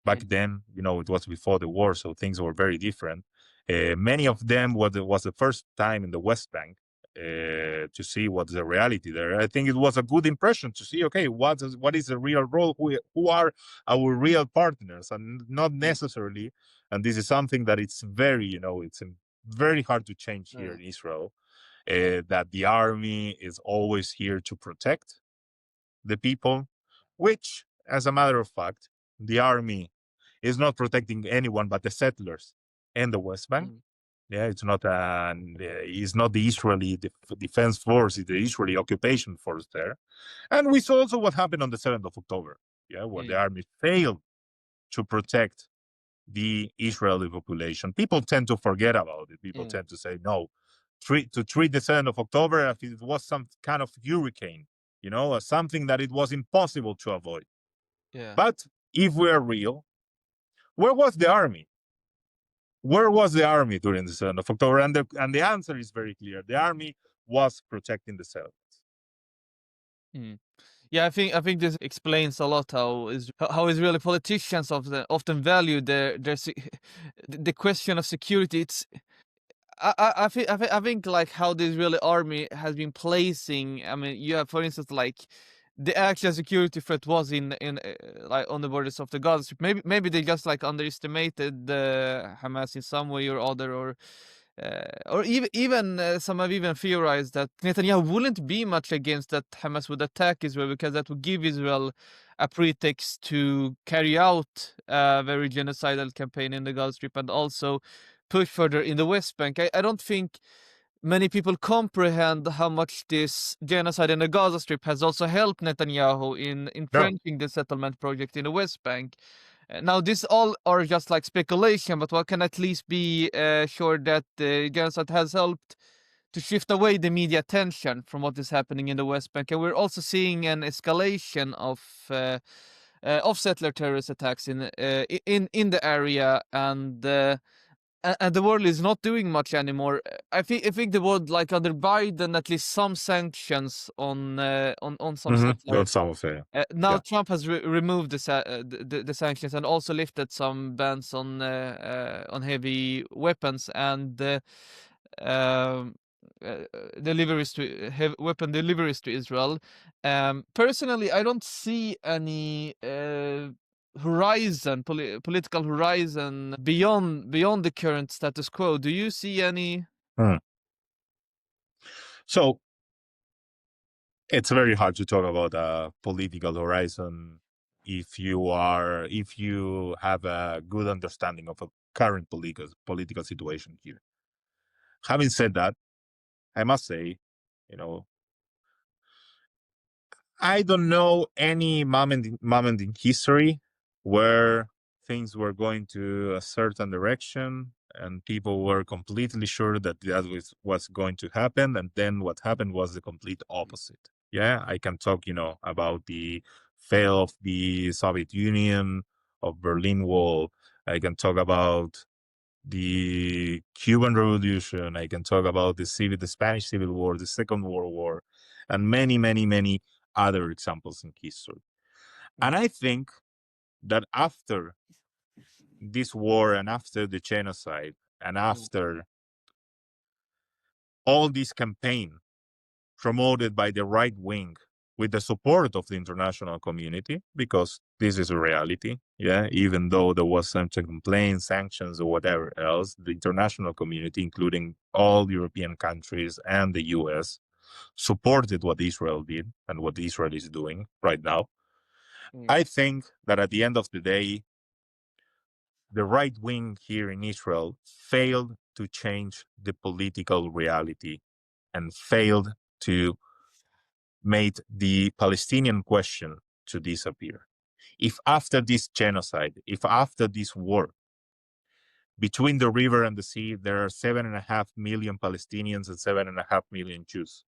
B: back then, it was before the war, so things were very different. Many of them was the first time in the West Bank to see what's the reality there. I think it was a good impression to see, okay, what is the real role? Who are our real partners, and not necessarily. And this is something that it's very, it's very hard to change here in Israel. That the army is always here to protect the people, which, as a matter of fact, the army is not protecting anyone but the settlers and the West Bank. Yeah, it's not the Israeli defense force; it's the Israeli occupation force there. And we saw also what happened on the 7th of October. Yeah, where the army failed to protect the Israeli population. People tend to forget about it. People tend to say no. To treat the 7th of October as if it was some kind of hurricane. something that it was impossible to avoid.
A: Yeah.
B: But if we are real, where was the army? Where was the army during the 7th of October? And the answer is very clear. The army was protecting the settlements.
A: Mm. Yeah, I think this explains a lot how Israeli politicians often value the question of security. I think like how the Israeli army has been placing. I mean, you have, for instance, like the actual security threat was in like on the borders of the Gaza Strip. Maybe they just like underestimated the Hamas in some way or other, or even some have even theorized that Netanyahu wouldn't be much against that Hamas would attack Israel because that would give Israel a pretext to carry out a very genocidal campaign in the Gaza Strip and also push further in the West Bank. I don't think many people comprehend how much this genocide in the Gaza Strip has also helped Netanyahu in
B: No.
A: entrenching the settlement project in the West Bank. Now, this all are just like speculation, but one can at least be sure that the genocide has helped to shift away the media attention from what is happening in the West Bank, and we're also seeing an escalation of settler terrorist attacks in the area, and the world is not doing much anymore. I think the world, like under Biden, at least some sanctions on some settlers.
B: Some of it.
A: Now
B: Yeah.
A: Trump has removed the sanctions and also lifted some bans on heavy weapons and um, weapon deliveries to Israel. Personally, I don't see any political horizon beyond the current status quo. Do you see any?
B: Hmm. So it's very hard to talk about a political horizon if you have a good understanding of a current political situation here. Having said that, I must say, you know, I don't know any moment in history where things were going to a certain direction and people were completely sure that that was what's going to happen, and then what happened was the complete opposite. Yeah, I can talk, about the fall of the Soviet Union, of Berlin Wall. I can talk about the Cuban Revolution. I can talk about the Spanish Civil War, the Second World War, and many, many, many other examples in history. And I think that after this war and after the genocide and after all this campaign promoted by the right wing with the support of the international community, because this is a reality, yeah, even though there was some complaints, sanctions, or whatever else, the international community, including all European countries and the US, supported what Israel did and what Israel is doing right now. I think that at the end of the day, the right wing here in Israel failed to change the political reality and failed to make the Palestinian question to disappear. If after this genocide, if after this war, between the river and the sea, there are 7.5 million Palestinians and 7.5 million Jews,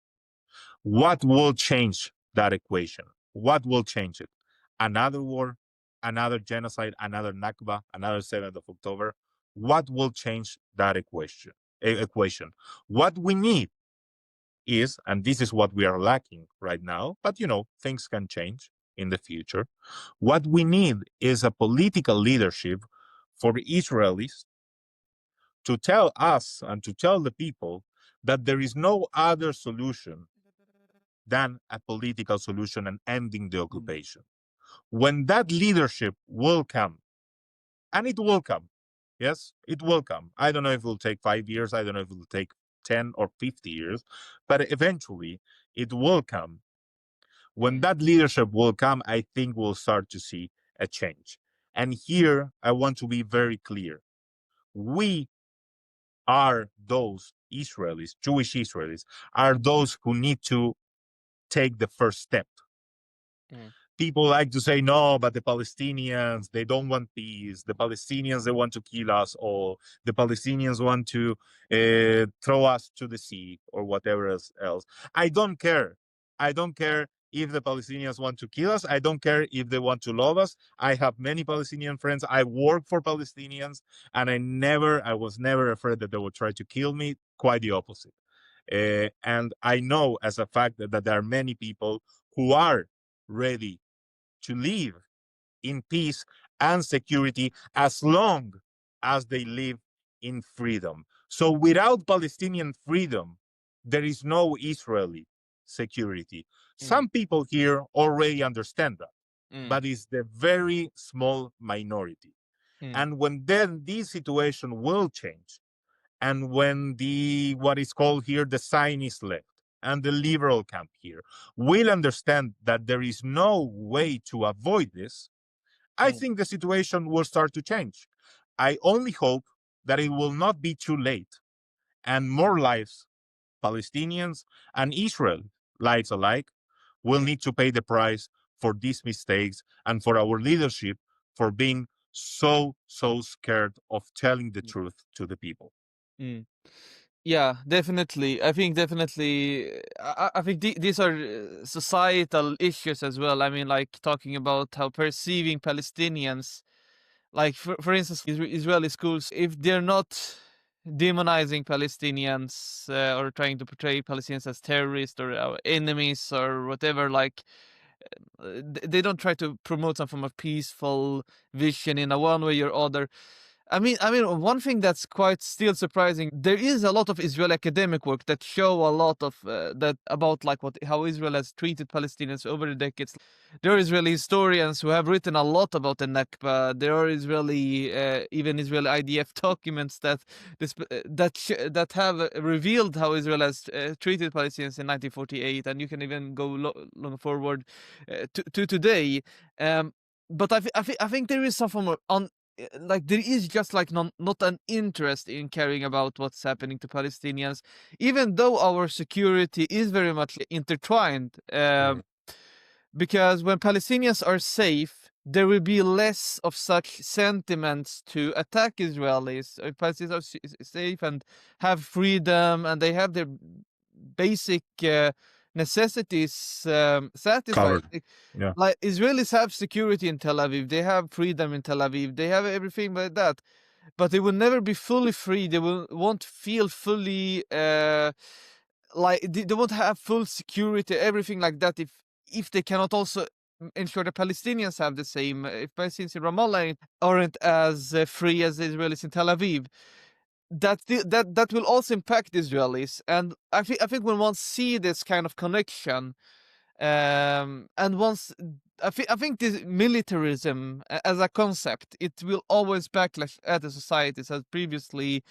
B: what will change that equation? What will change it? Another war, another genocide, another Nakba, another 7th of October. What will change that equation? What we need is, and this is what we are lacking right now, but things can change in the future. What we need is a political leadership for the Israelis to tell us and to tell the people that there is no other solution than a political solution and ending the occupation. When that leadership will come, and it will come, yes, it will come. I don't know if it will take 5 years, I don't know if it will take 10 or 50 years, but eventually it will come. When that leadership will come, I think we'll start to see a change. And here I want to be very clear. We are those Israelis, Jewish Israelis, are those who need to take the first step. People like to say, no, but the Palestinians, they don't want peace. The Palestinians, they want to kill us all. The Palestinians want to throw us to the sea or whatever else. I don't care. I don't care if the Palestinians want to kill us. I don't care if they want to love us. I have many Palestinian friends. I work for Palestinians, and I was never afraid that they would try to kill me. Quite the opposite. And I know as a fact that there are many people who are ready to live in peace and security as long as they live in freedom. So without Palestinian freedom, there is no Israeli security. Some people here already understand that,
A: Mm,
B: but it's the very small minority.
A: mm,
B: And when then this situation will change, and when the what is called here the Zionist left and the liberal camp here will understand that there is no way to avoid this, I
A: mm,
B: think the situation will start to change. I only hope that it will not be too late and more lives, Palestinians and Israel lives alike, will
A: mm,
B: need to pay the price for these mistakes and for our leadership for being so scared of telling the
A: mm,
B: truth to the people.
A: mm. Yeah, definitely. I think definitely. I think these are societal issues as well. I mean, like talking about how perceiving Palestinians, like for instance, Israeli schools, if they're not demonizing Palestinians or trying to portray Palestinians as terrorists or enemies or whatever, like they don't try to promote some form of peaceful vision in a one way or other. I mean, one thing that's quite still surprising. There is a lot of Israeli academic work that show a lot of that about like how Israel has treated Palestinians over the decades. There are Israeli historians who have written a lot about the Nakba. There are even Israeli IDF documents that have revealed how Israel has treated Palestinians in 1948, and you can even go long forward to today. Um, but I think there is some form of like there is just like not an interest in caring about what's happening to Palestinians, even though our security is very much intertwined.
B: Mm.
A: Because when Palestinians are safe, there will be less of such sentiments to attack Israelis. If Palestinians are safe and have freedom and they have their basic necessities satisfied.
B: Covered. Yeah.
A: Like Israelis have security in Tel Aviv, they have freedom in Tel Aviv, they have everything like that, but they will never be fully free. They won't feel fully like they won't have full security, everything like that, if they cannot also ensure the Palestinians have the same. If Palestinians in Ramallah aren't as free as the Israelis in Tel Aviv, that will also impact Israelis. And I think when one see this kind of connection, and once I think this militarism as a concept, it will always backlash at the societies as previously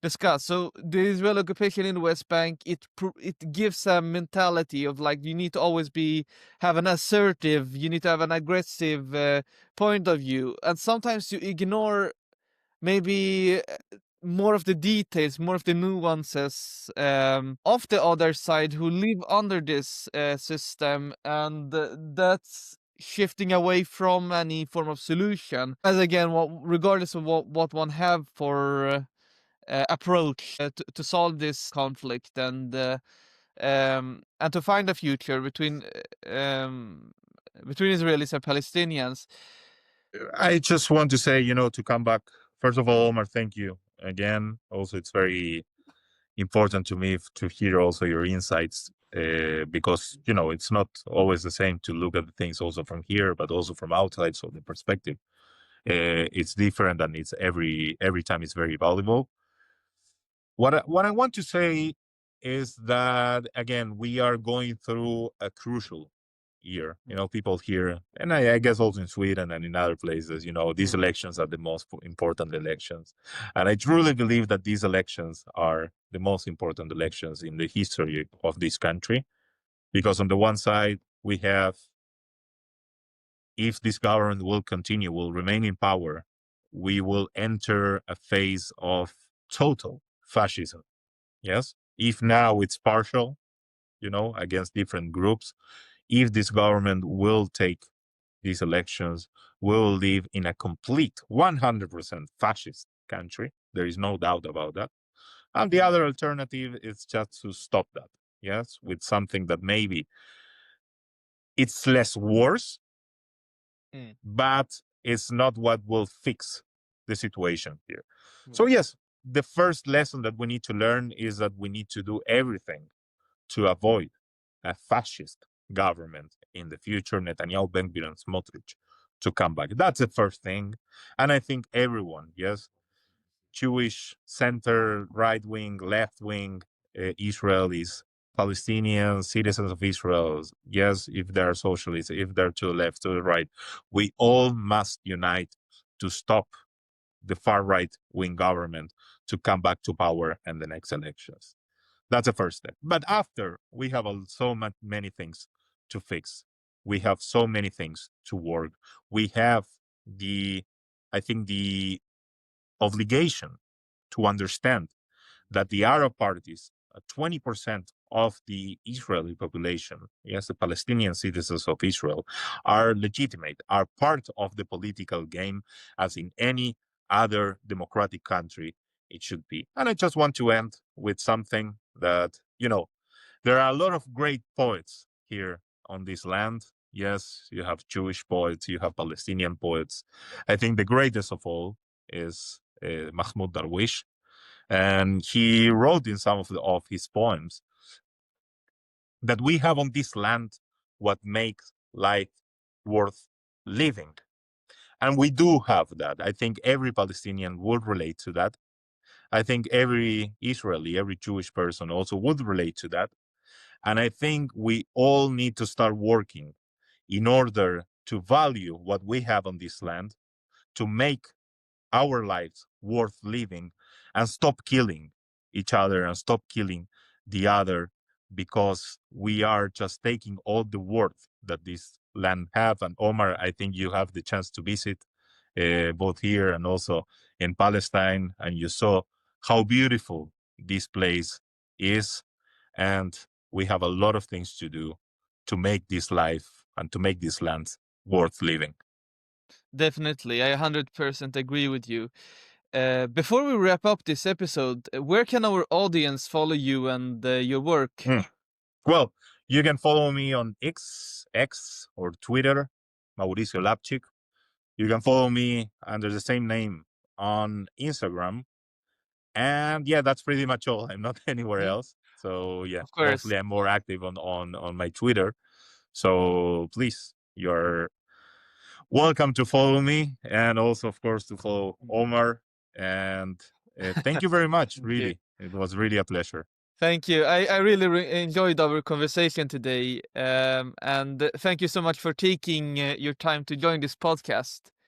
A: discussed. So the Israeli occupation in the West Bank, it gives a mentality of like you need to always have an assertive, you need to have an aggressive point of view, and sometimes you ignore maybe more of the details, more of the nuances of the other side who live under this system, and that's shifting away from any form of solution. As again, regardless of what one have for approach to solve this conflict and to find a future between Israelis and Palestinians.
B: I just want to say, to come back, first of all, Omar, thank you again. Also, it's very important to me to hear also your insights because, it's not always the same to look at the things also from here, but also from outside. So the perspective, it's different, and it's every time it's very valuable. What I want to say is that, again, we are going through a crucial year. People here, and I guess also in Sweden and in other places, these elections are the most important elections. And I truly believe that these elections are the most important elections in the history of this country. Because on the one side, we have, if this government will remain in power, we will enter a phase of total fascism. Yes. If now it's partial, against different groups, if this government will take these elections, we will live in a complete 100% fascist country. There is no doubt about that. And the other alternative is just to stop that. Yes. With something that maybe It's less worse,
A: Mm.
B: but it's not what will fix the situation here. So
A: Right.
B: yes, the first lesson that we need to learn is that we need to do everything to avoid a fascist government in the future, Netanyahu, Ben-Gvir, and Smotrich, to come back. That's the first thing. And I think everyone, yes, Jewish, center, right wing, left wing, Israelis, Palestinians, citizens of Israel, yes, if they're socialists, if they're to the left, to the right, we all must unite to stop the far right wing government to come back to power in the next elections. That's the first step. But after, we have so many things to fix. We have so many things to work. We have I think, the obligation to understand that the Arab parties, 20% of the Israeli population, yes, the Palestinian citizens of Israel, are legitimate, are part of the political game as in any other democratic country it should be. And I just want to end with something that, there are a lot of great poets here on this land. Yes, you have Jewish poets, you have Palestinian poets. I think the greatest of all is Mahmoud Darwish, and he wrote in some of his poems that we have on this land what makes life worth living. And we do have that. I think every Palestinian would relate to that. I think every Israeli, every Jewish person also would relate to that. And I think we all need to start working in order to value what we have on this land, to make our lives worth living, and stop killing each other and stop killing the other, because we are just taking all the worth that this land have. And Omar, I think you have the chance to visit both here and also in Palestine, and you saw how beautiful this place is. And we have a lot of things to do to make this life and to make this land worth living.
A: Definitely, I 100% agree with you. Before we wrap up this episode, where can our audience follow you and your work?
B: Well, you can follow me on X, or Twitter, Mauricio Lapchik. You can follow me under the same name on Instagram. And yeah, that's pretty much all. I'm not anywhere
A: Mm,
B: else. So yeah,
A: of course.
B: mostly I'm more active on my Twitter. So please, you're welcome to follow me, and also, of course, to follow Omar. And thank you very much.
A: Thank you.
B: Really, it was really a pleasure.
A: Thank you. I really enjoyed our conversation today. And thank you so much for taking your time to join this podcast.